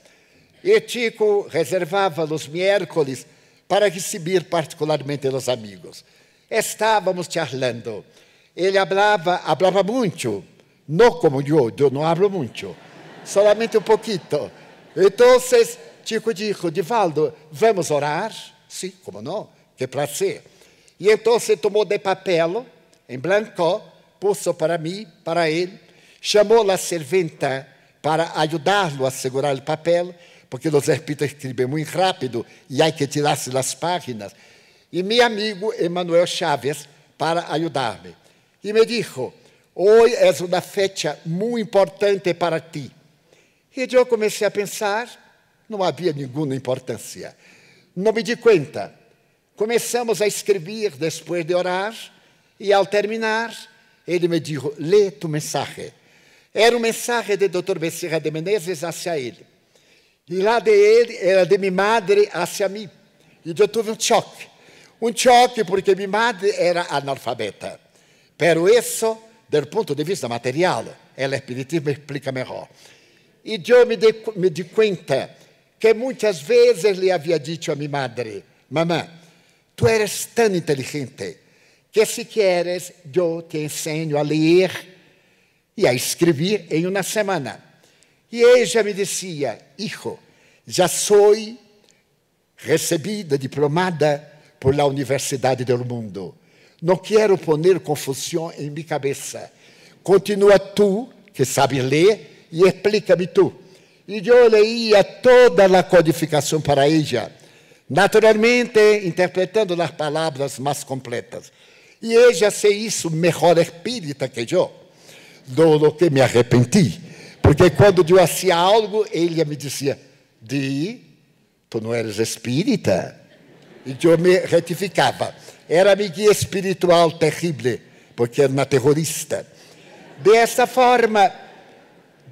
E Chico reservava os miércoles para receber particularmente os amigos. Estávamos charlando. Ele falava muito, não como eu não hablo muito, solamente um pouquinho. Então, Chico disse, Divaldo, vamos orar? Sim, como não? Que prazer. E então tomou de papel, em branco, pôs para mim, para ele, chamou a serventa para ajudá-lo a segurar o papel, porque os espíritos escrevem muito rápido e há que tirar-se as páginas. E meu amigo Emanuel Chaves para ajudar-me. E me disse, hoje é uma fecha muito importante para ti. E eu comecei a pensar, não havia nenhuma importância. Não me di conta. Começamos a escrever depois de orar, e ao terminar, ele me disse, lê tu mensagem. Era mensagem do Dr. Becerra de Menezes hacia ele. E lá de ele era de minha madre hacia mim. E eu tive um choque. Um choque porque minha madre era analfabeta. Pero isso, do ponto de vista material, o espiritismo explica melhor. E eu me di conta que muitas vezes lhe havia dito a minha madre, mamãe, tu eres tão inteligente que se queres, eu te ensino a ler e a escrever em uma semana. E ela me dizia, hijo, já sou recebida, diplomada por la Universidade do Mundo. Não quero poner confusão em minha cabeça. Continua tu, que sabes ler, e explica-me tu. E eu leía toda a codificação para ela, naturalmente interpretando as palavras mais completas. E ela se hizo melhor espírita que eu, do que me arrependi. Porque quando eu fazia algo, ele me dizia, tu não eres espírita? E eu me retificava. Era minha guia espiritual terrível, porque era uma terrorista. Dessa forma,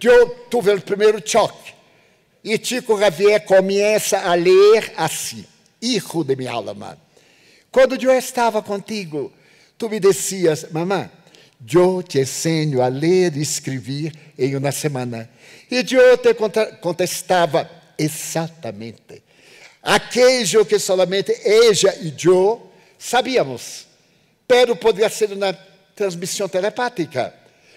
eu tive o primeiro choque. E Chico Xavier começa a ler assim, hijo de minha alma. Quando eu estava contigo, tu me dizias, mamãe, eu te ensino a ler e escrever em uma semana. E eu te contestava exatamente aquilo que somente ela e eu sabíamos. Pero podia ser uma transmissão telepática,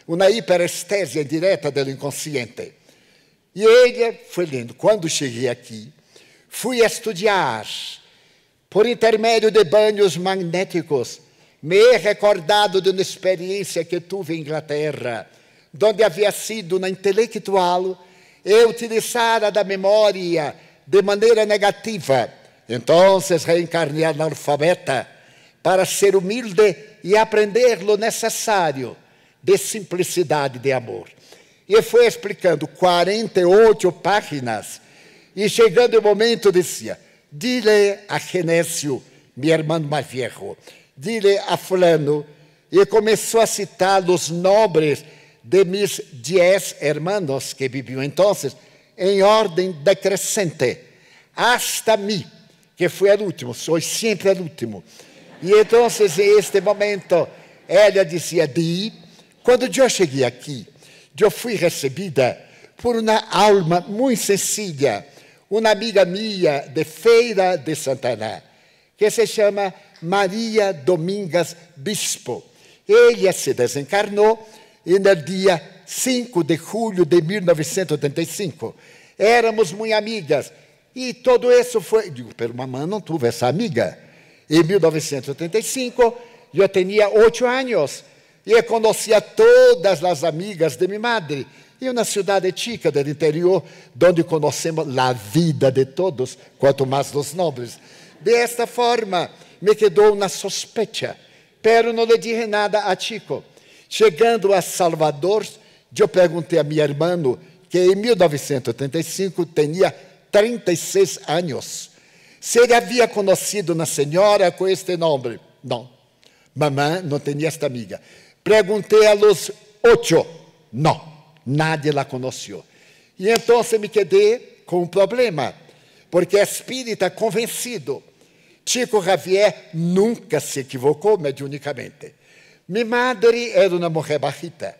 uma hiperestésia direta do inconsciente. E ele foi lendo. Quando cheguei aqui, fui estudar, por intermédio de banhos magnéticos, me he recordado de uma experiência que tive em Inglaterra, onde havia sido uma intelectual e utilizada da memória de maneira negativa. Então, reencarnei analfabeta para ser humilde e aprender o necessário de simplicidade de amor. E foi explicando 48 páginas, e chegando o momento dizia, dile a Genésio, meu irmão mais velho, dile a fulano, e começou a citar os nomes de mis 10 hermanos que viviam então, em ordem decrescente, hasta mim, que fui o último, sou sempre o último. E então, em este momento, ela dizia, quando eu cheguei aqui, eu fui recebida por uma alma muito sencilla, uma amiga minha de Feira de Santana, que se chama Maria Domingas Bispo. Ela se desencarnou no dia 5 de julho de 1985. Éramos muito amigas. E tudo isso foi... Digo, pero mamãe, não tive essa amiga. Em 1985, eu tinha 8 anos e conhecia todas as amigas de minha madre. E uma cidade chica do interior, onde conhecemos a vida de todos, quanto mais dos nobres. Desta forma, me quedou uma sospecha, pero não lhe dije nada a Chico. Chegando a Salvador, eu perguntei a meu irmão, que em 1985 tinha 36 anos, se ele havia conhecido uma senhora com este nome. Não. Mamãe não tinha esta amiga. Perguntei a los 8. Não. Nadie la conheceu. E então me quedei com um problema, porque espírita convencido. Chico Xavier nunca se equivocou mediunicamente. Minha madre era uma mulher bajita.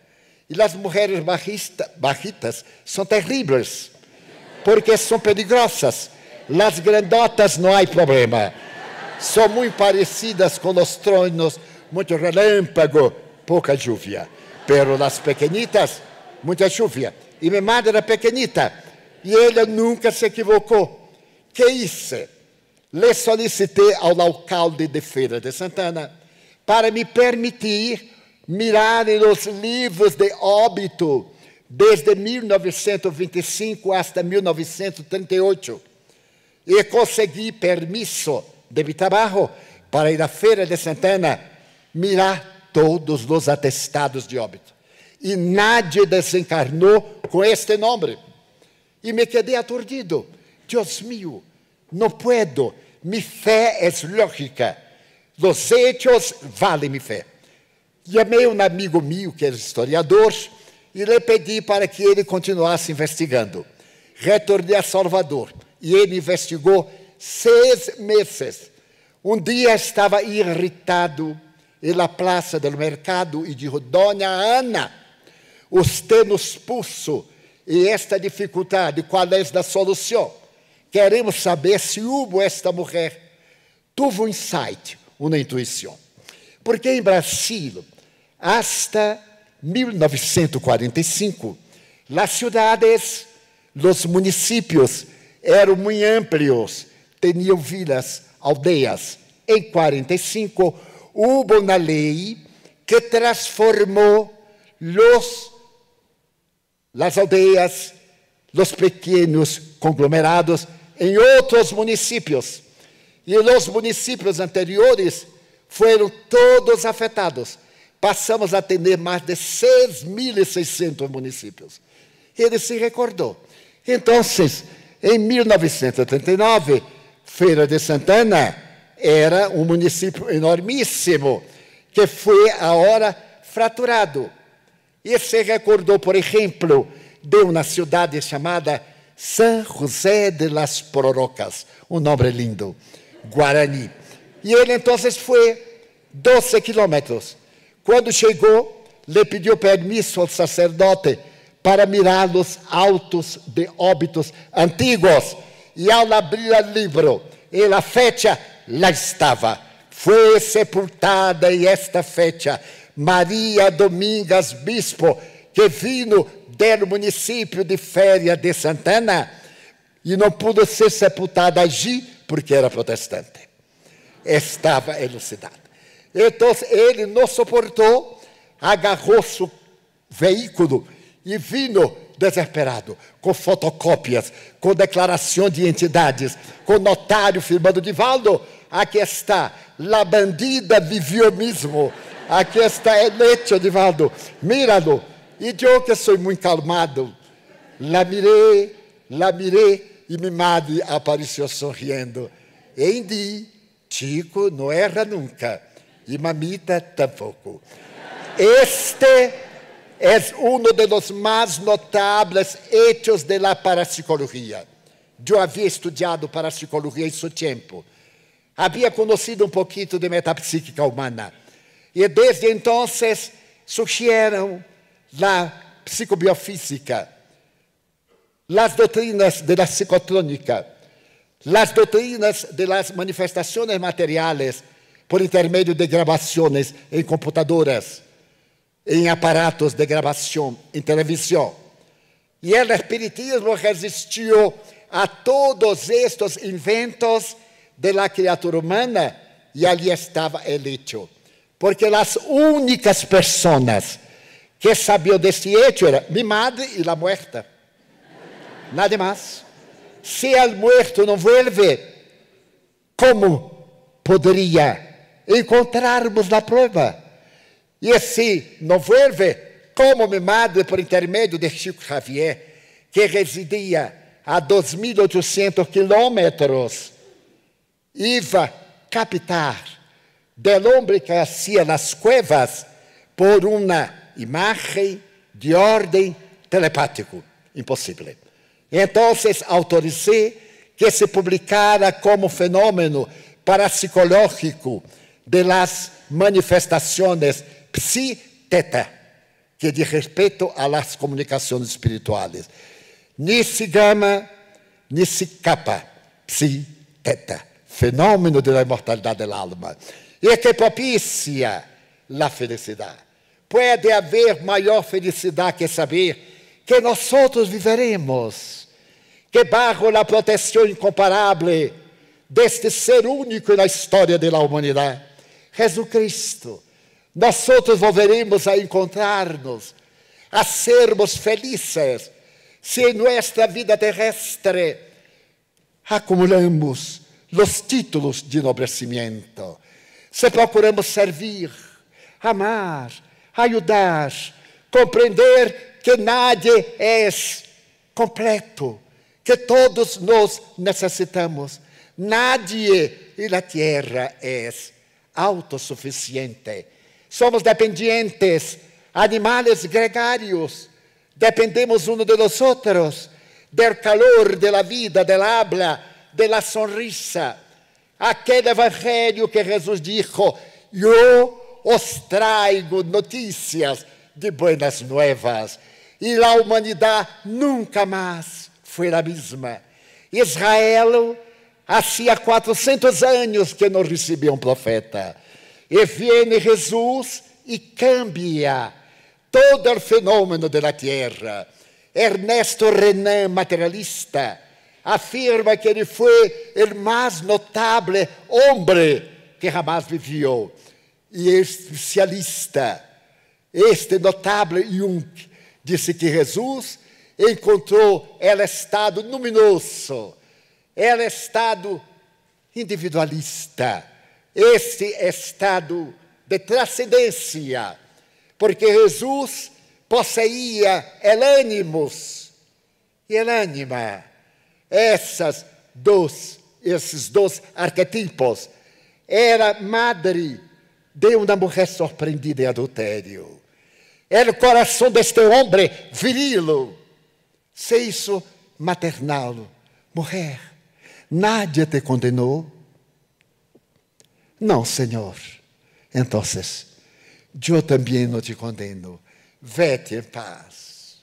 E as mulheres bajitas são terríveis, porque são perigosas. As grandotas não há problema. São muito parecidas com os tronos, muito relâmpago, pouca lluvia. Pero as pequenitas, muita lluvia. E minha madre era pequenita, e ela nunca se equivocou. Que hice? Le solicitei ao alcalde de Feira de Santana para me permitir mirar nos livros de óbito desde 1925 até 1938. E consegui permisso de meu trabalho para ir à Feira de Santana mirar todos os atestados de óbito. E nadie desencarnou com este nome. E me quedei aturdido. Deus mío, não puedo. Mi fé é lógica. Os hechos valem minha fé. Chamei um amigo meu, que era historiador, e lhe pedi para que ele continuasse investigando. Retornei a Salvador, e ele investigou 6 meses. Um dia estava irritado na praça do mercado e disse: Dona Ana, você nos puso em esta dificuldade, qual é a solução? Queremos saber se houve esta mulher. Tive um insight, uma intuição. Porque em Brasil, hasta 1945, as cidades, os municípios eram muito amplios, tinham vilas, aldeias. Em 1945, houve uma lei que transformou as aldeias, os pequenos conglomerados, em outros municípios. E os municípios anteriores foram todos afetados. Passamos a ter mais de 6.600 municípios. Ele se recordou. Então, em 1939, Feira de Santana era um município enormíssimo, que foi agora fraturado. E se recordou, por exemplo, de uma cidade chamada São José de las Pororocas, um nome lindo, Guarani. E ele então foi 12 quilômetros. Quando chegou, lhe pediu permisso ao sacerdote para mirar os autos de óbitos antigos. E ao abrir o livro, e a fecha, lá estava. Foi sepultada em esta fecha Maria Domingas Bispo, que vino do município de Feira de Santana, e não pôde ser sepultada allí porque era protestante. Estava elucidado. Então, ele não suportou, agarrou seu veículo e vino desesperado, com fotocópias, com declaração de entidades, com notário firmando: Divaldo, aqui está, la bandida viveu mesmo, aqui está el hecho, Divaldo, míralo. E eu, que sou muito calmado, la mirei, e minha madre apareceu sorrindo. Endi, Chico não erra nunca, e mamita tampouco. Este é um dos mais notáveis hechos da parapsicologia. Eu havia estudado parapsicologia em seu tempo. Havia conhecido um pouquinho de metapsíquica humana. E desde então surgiram a psicobiofísica, as doutrinas da psicotrônica, as doutrinas das manifestações materiais por intermédio de gravações em computadoras, em aparatos de gravação, em televisão. E o espiritismo resistiu a todos estes inventos da criatura humana e ali estava el hecho. Porque as únicas pessoas que sabiam deste hecho eram minha madre e a muerta. Nada mais. Se o muerto não vuelve, como poderia encontrarmos a prova? E se não vuelve, como minha madre, por intermédio de Chico Xavier, que residia a 2.800 quilômetros, iba captar del hombre que hacía las cuevas por una imagen de orden telepático. Imposible. Entonces autoricé que se publicara como fenómeno parapsicológico de las manifestaciones psi-teta, que diz respeito a las comunicações espirituales. Ni Psi Gamma, ni Psi Kappa, Psi-teta, fenômeno da imortalidade da alma. E que propicia a felicidade. Pode haver maior felicidade que saber que nós viveremos, que bajo a proteção incomparável deste ser único na história da humanidade, Jesus Cristo, nós volveremos a encontrar-nos, a sermos felizes, se em nossa vida terrestre acumulamos os títulos de enobrecimento, se procuramos servir, amar, ajudar, compreender que nadie é completo, que todos nós necessitamos. Nadie e a terra é autossuficiente. Somos dependientes, animales gregários, dependemos uno de los otros, del calor de la vida, del habla, de la sonrisa. Aquele evangelho que Jesus dijo, eu os traigo notícias de buenas nuevas. E a humanidade nunca mais foi a mesma. Israel, há 400 anos que não recebia um profeta. E vem Jesus e cambia todo o fenômeno da terra. Ernesto Renan, materialista, afirma que ele foi o mais notável homem que jamais viveu. E especialista, este notável Jung, disse que Jesus encontrou o estado luminoso, o estado individualista, este estado de transcendência, porque Jesus possuía el ânimos e el ânima. Esses dois arquetipos. Era madre de uma mulher surpreendida em adultério. Era o coração deste homem viril. Se hizo maternal. Mulher, nadie te condenou? Não, Senhor. Então, eu também não te condeno. Vete em paz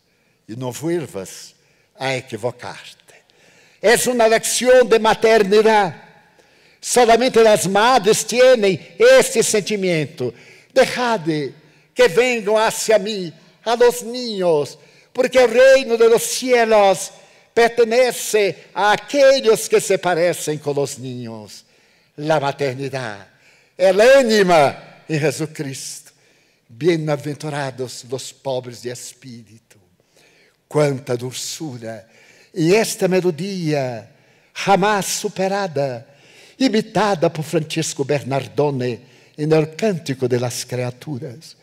e não vuelvas a equivocar-te. É uma lecção de maternidade. Solamente as madres têm este sentimento. Dejad que venham hacia mim, a los niños, porque o reino de los cielos pertenece a aqueles que se parecem com os niños. La maternidade, el ânima em Jesus Cristo. Bem-aventurados os pobres de espírito. Quanta doçura! E esta melodia, jamais superada, imitada por Francisco Bernardone no Cântico de las Criaturas.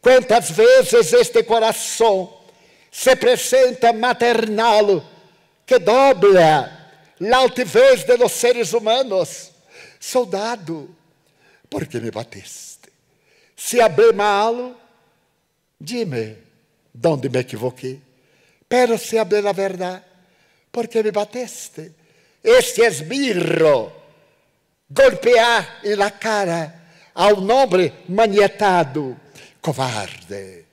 Quantas vezes este coração se apresenta maternal, que dobla a altivez de los seres humanos. Soldado, por que me bateste? Se hablé mal, dime, donde me equivoquei. Pero se hablé la verdade, por que me bateste? Este esbirro, golpear em la cara a um homem maniatado, covarde.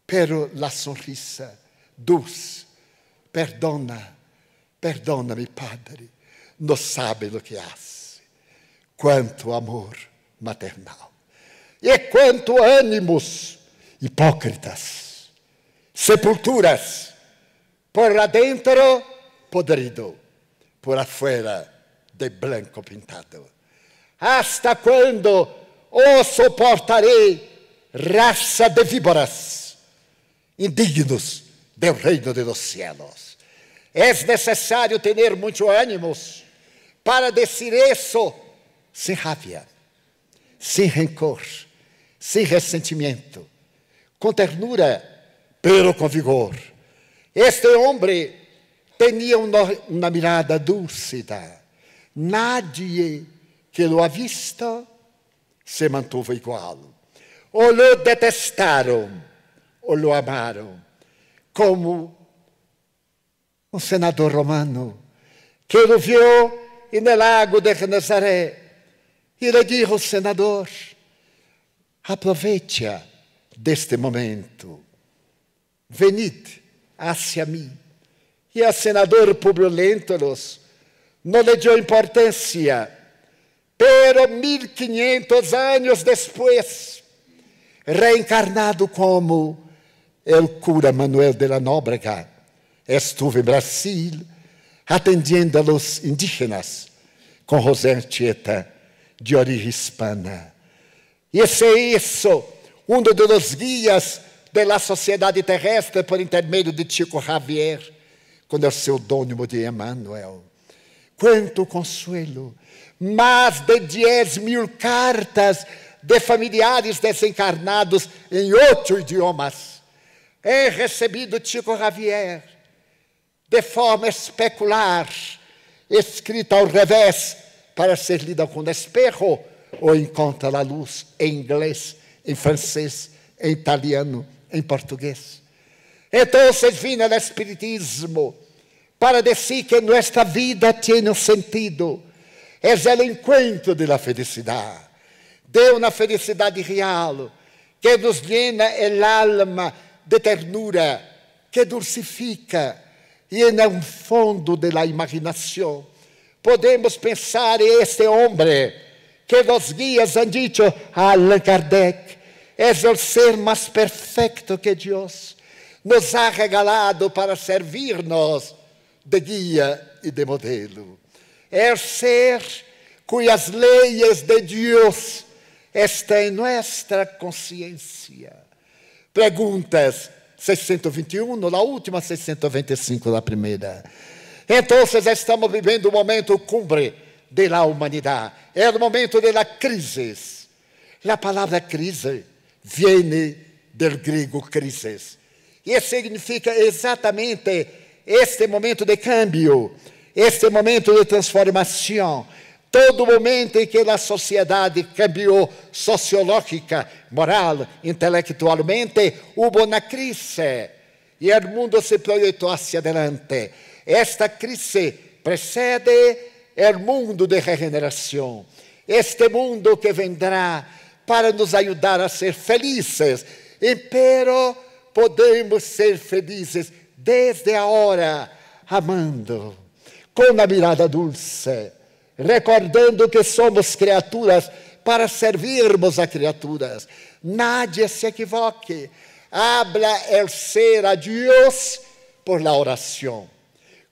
Pero la sonrisa dulce, perdona, mi Padre, não sabe o que hace. Quanto amor maternal. E quanto ânimos hipócritas, sepulturas, por lá dentro podrido, por afuera de blanco pintado. Hasta quando os soportarei, raça de víboras, indignos del reino de los cielos? É necessário ter muito ânimo para dizer isso sem raiva, sem rancor, sem ressentimento, com ternura, pero com vigor. Este homem tinha uma mirada dúlcida. Nadie que lo ha visto se mantuvo igual. O lo detestaram, ou lo amaram, como um senador romano que lo viu no lago de Nazaré e lhe disse ao senador: aproveita deste momento, venid hacia mim. E o senador Publio Lentulus não lhe deu importância, pero 1500 anos depois, reencarnado como o cura Manuel de la Nóbrega, estuve em Brasil atendiendo a los indígenas com José Anchieta, de origem hispana. E esse é isso, um dos guias da sociedade terrestre por intermédio de Chico Xavier, com o pseudônimo de Emmanuel. Quanto consuelo! Mais de 10.000 cartas de familiares desencarnados em 8 idiomas. He recebido Chico Xavier de forma especular, escrita ao revés, para ser lida com espejo ou em contra da luz, em inglês, em francês, em italiano, em português. Então, vim ao Espiritismo para dizer que nossa vida tem um sentido. É o encontro da felicidade, de uma felicidade real, que nos llena el alma de ternura, que dulcifica, e no fundo da imaginação podemos pensar em este homem que os guias han dicho a Allan Kardec, é o ser mais perfeito que Deus nos ha regalado para servir-nos de guia e de modelo. É o ser cujas leis de Deus estão em nossa consciência. Perguntas 621, na última, 625, na primeira. Então, estamos vivendo um momento cumbre da humanidade. É o momento da crise. A palavra crise vem do grego crisis. E significa exatamente este momento de cambio, este momento de transformação. Todo momento em que a sociedade cambiou sociológica, moral, intelectualmente, houve uma crise e o mundo se projetou hacia adelante. Esta crise precede o mundo de regeneração, este mundo que vendrá para nos ajudar a ser felizes, pero podemos ser felizes desde agora, amando, com a mirada dulce, recordando que somos criaturas para servirmos a criaturas. Nadie se equivoque. Habla el ser a Deus por la oração.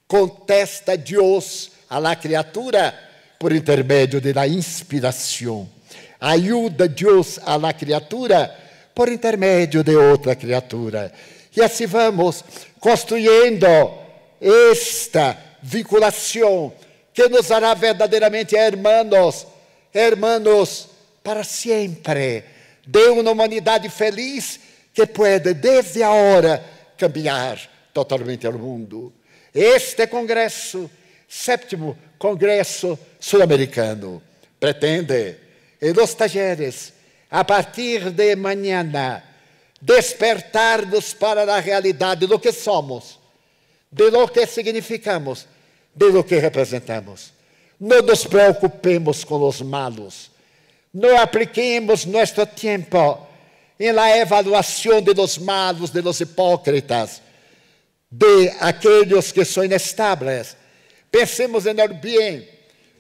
Contesta Deus a la criatura por intermédio de la inspiração. Ajuda Deus a la criatura por intermédio de outra criatura. E assim vamos construindo esta vinculação que nos hará verdadeiramente hermanos para sempre, de uma humanidade feliz que pode, desde agora, cambiar totalmente o mundo. Este congresso, 7º Congresso Sul-Americano, pretende, em los talleres, a partir de amanhã, despertar-nos para a realidade do que somos, de lo que significamos, de lo que representamos. Não nos preocupemos com os malos. Não apliquemos nosso tempo em la avaliação de los malos, de los hipócritas, de aqueles que são inestáveis. Pensemos em el bem,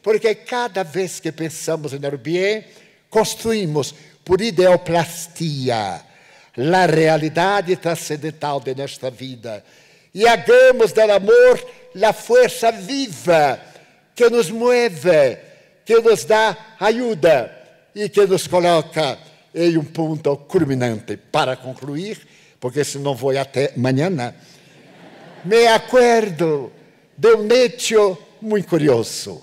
porque cada vez que pensamos em el bem, construímos por ideoplastia a realidade transcendental de nossa vida. E hagamos do amor a força viva que nos mueve, que nos dá ajuda e que nos coloca em um ponto culminante. Para concluir, porque senão vou até amanhã, me acordo de um hecho muito curioso.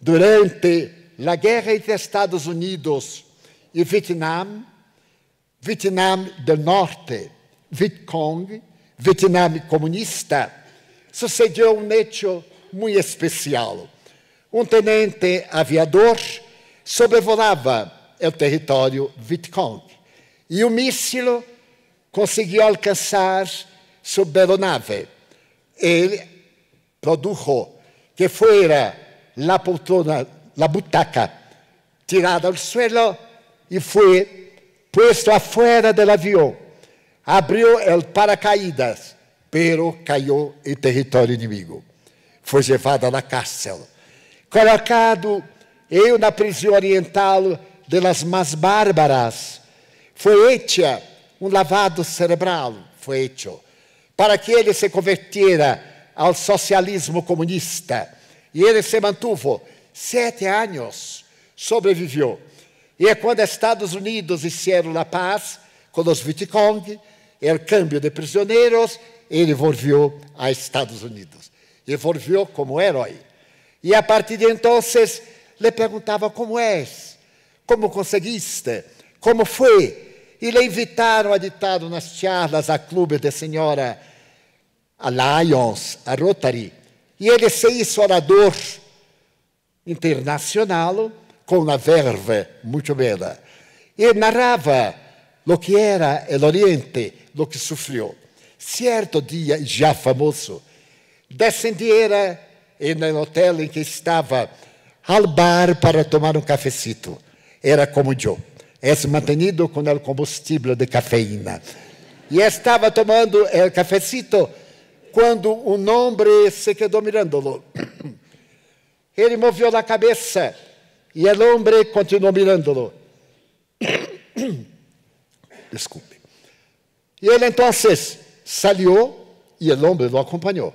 Durante a guerra entre Estados Unidos e Vietnã do Norte, Vietcong, Vietnã comunista, sucedeu um hecho muito especial. Um tenente aviador sobrevolava o território Vietcong e o míssil conseguiu alcançar sua aeronave. Ele produjo que fuera la poltrona, la butaca, tirada al suelo y fue puesto afuera del avión. Abrió el paracaídas, pero cayó en territorio inimigo. Foi levado à cárcel. Colocado em uma prisão oriental de las mais bárbaras, foi hecha um lavado cerebral, foi hecho, para que ele se convertiera ao socialismo comunista. E ele se mantuvo 7 anos, sobreviveu. E é quando Estados Unidos fizeram a paz com os Vietcong, o câmbio de prisioneiros, ele volviu a Estados Unidos. E volviu como herói. E a partir de então, lhe perguntava como és, como conseguiste, como foi. E lhe invitaram a ditar umas charlas a clube de senhora, a Lions, a Rotary. E ele se hizo orador internacional com uma verve muito bela. E narrava o que era o Oriente, o que sofreu. Certo dia, já famoso, descendiera no hotel em que estava ao bar para tomar um cafecito. Era como eu, mantenido com o combustível de cafeína. E estava tomando o cafecito quando um homem se quedou mirando-lo. Ele moveu a cabeça e o homem continuou mirando-lo. Desculpe. E ele então saiu e o homem o acompanhou.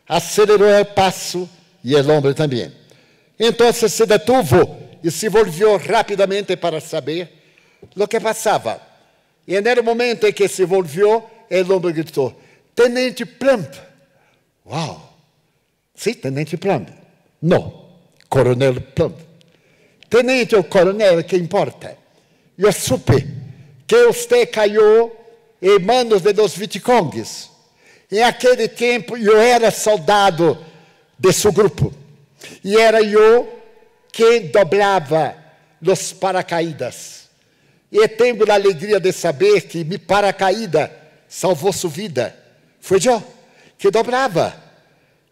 Acelerou o passo e o homem também. Então se detuvo e se volviu rapidamente para saber o que passava. E no momento em que se volviu, o homem gritou: Tenente Plump. Uau! Sim, Tenente Plump. Não, Coronel Plump. Tenente ou coronel, que importa? Eu supe que você caiu em manos de dos Vietcongs. Em aquele tempo, eu era soldado de seu grupo. E era eu quem dobrava os paracaídas. E tenho a alegria de saber que meu paracaídas salvou sua vida. Foi eu que dobrava.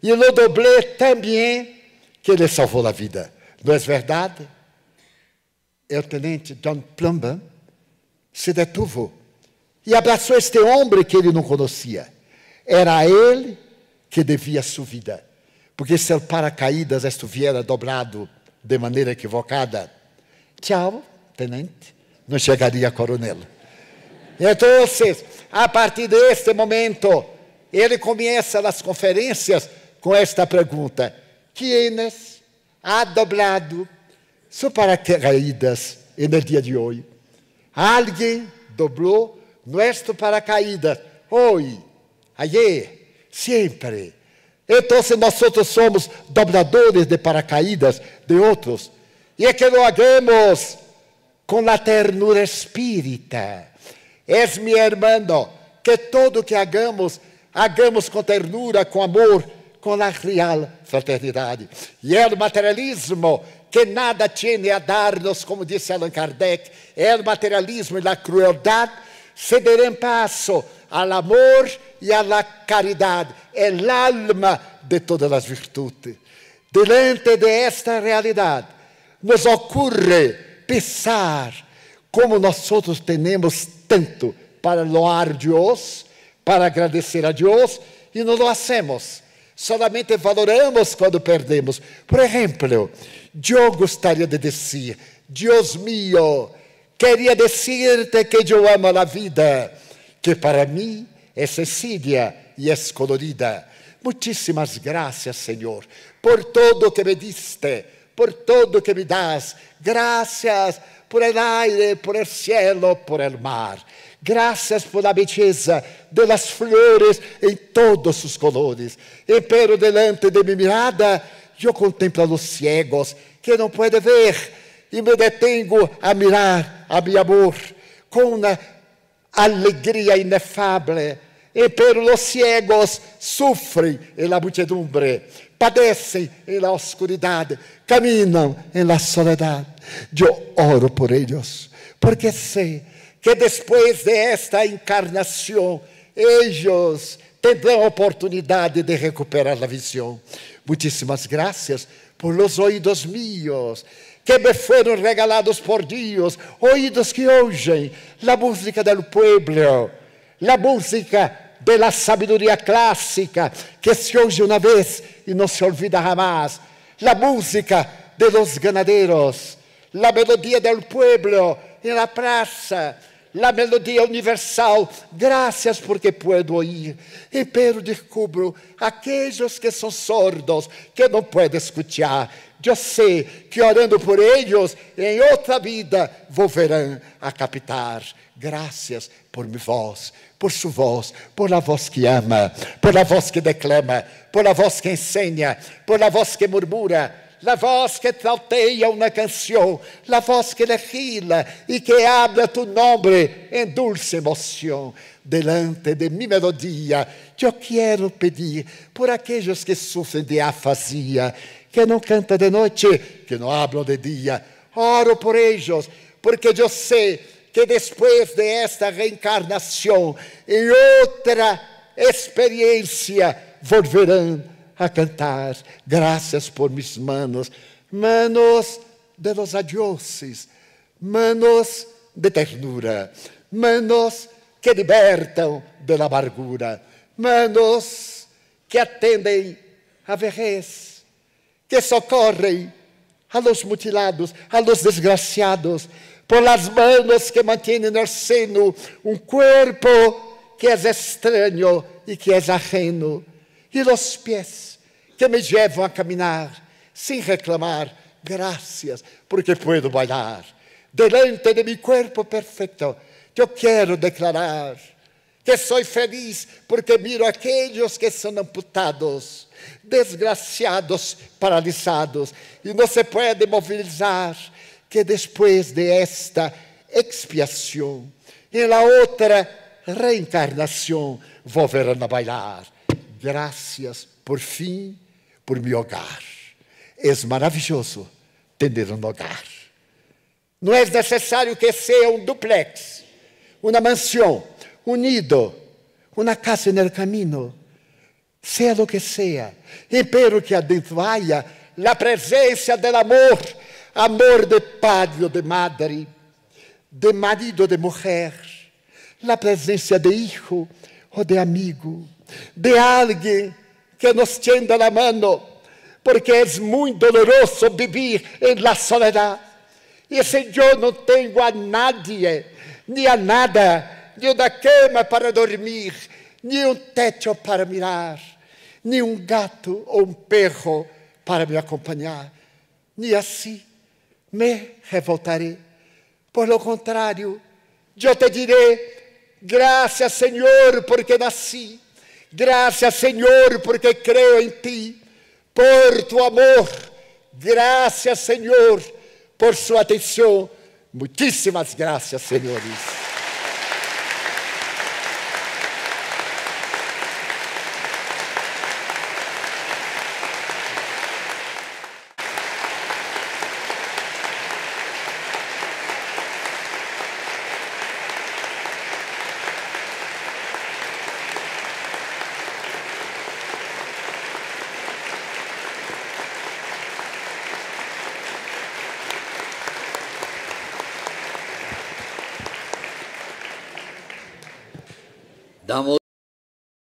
E eu doblei também que ele salvou a vida. Não é verdade? O tenente John Plumber se detuvo e abraçou este homem que ele não conhecia. Era ele que devia sua vida. Porque se o paracaídas estivesse dobrado de maneira equivocada, tchau, tenente, não chegaria a coronel. Então, a partir deste momento, ele começa as conferências com esta pergunta: ¿Quiénes ha dobrado su paracaídas no dia de hoje? Alguém dobrou nosso paracaídas hoje, ayer, sempre. Então, nós somos dobradores de paracaídas de outros. E é que lo hagamos com a ternura espírita. És mi hermano, que todo que hagamos, hagamos com ternura, com amor, com a real fraternidade. E é o materialismo que nada tem a dar-nos, como disse Allan Kardec, é o materialismo e a crueldade, cederem passo ao amor e à caridade. É o alma de todas as virtudes. Diante de esta realidade, nos ocorre pensar como nós outros temos tanto para louvar Deus, para agradecer a Deus, e não lo hacemos. Solamente valoramos quando perdemos. Por exemplo, eu gostaria de dizer: Deus mío, queria dizer-te que eu amo a vida, que para mim é sencilla e é colorida. Muitíssimas graças, Senhor, por tudo que me diste, por todo que me das. Gracias por el aire, por el cielo, por el mar. Gracias por la belleza de las flores en todos sus colores. Pero delante de mi mirada, yo contemplo a los ciegos que no pueden ver y me detengo a mirar a mi amor con una alegría inefable. Pero los ciegos sufren en la muchedumbre, padecen en la oscuridad, caminan en la soledad. Yo oro por ellos, porque sé que después de esta encarnación, ellos tendrán oportunidad de recuperar la visión. Muchísimas gracias por los oídos míos, que me fueron regalados por Dios, oídos que oyen la música del pueblo, la música de la sabiduría clásica, que se oye una vez y no se olvida jamás, la música de los ganaderos, la melodía del pueblo en la plaza, la melodía universal. Gracias porque puedo oír. Pero descubro aquellos que son sordos, que no pueden escuchar. Yo sé que orando por ellos, en otra vida volverán a captar. Gracias por mi voz, por su voz, por la voz que ama, por la voz que declama, por la voz que enseña, por la voz que murmura, la voz que trauteia una canción, la voz que legisla y que habla tu nombre en dulce emoción. Delante de mi melodía, yo quiero pedir por aquellos que sufren de afasia, que no cantan de noche, que no hablan de día. Oro por ellos, porque yo sé que después de esta reencarnación, en otra experiencia, volverán a cantar. Gracias por mis manos, manos de los adioses, manos de ternura, manos que libertam de la amargura, manos que atendem a vejez, que socorrem a los mutilados, a los desgraciados, por las manos que mantienen en el seno un cuerpo que es extraño y que es ajeno, y los pies que me llevam a caminar sin reclamar. Gracias porque puedo bailar delante de mi cuerpo perfecto. Yo quiero declarar que soy feliz porque miro a aquellos que son amputados, desgraciados, paralisados y no se pueden movilizar, que después de esta expiación, en la otra reencarnación, volverán a bailar. Gracias, por fin, por mi hogar. Es maravilloso tener un hogar. No es necesario que sea un duplex, una mansión, un nido, una casa en el camino, sea lo que sea, pero que adentro haya la presencia del amor, amor de padre o de madre, de marido o de mujer, la presencia de hijo o de amigo, de alguien que nos tienda la mano, porque es muy doloroso vivir en la soledad. Y si yo no tengo a nadie, ni a nada, ni una cama para dormir, ni un techo para mirar, ni un gato o un perro para me acompañar, ni así me revoltaré. Por lo contrario, yo te diré: gracias, Señor, porque nací. Gracias, Señor, porque creo en ti, por tu amor. Gracias, Señor, por su atención. Muchísimas gracias, señores. Damos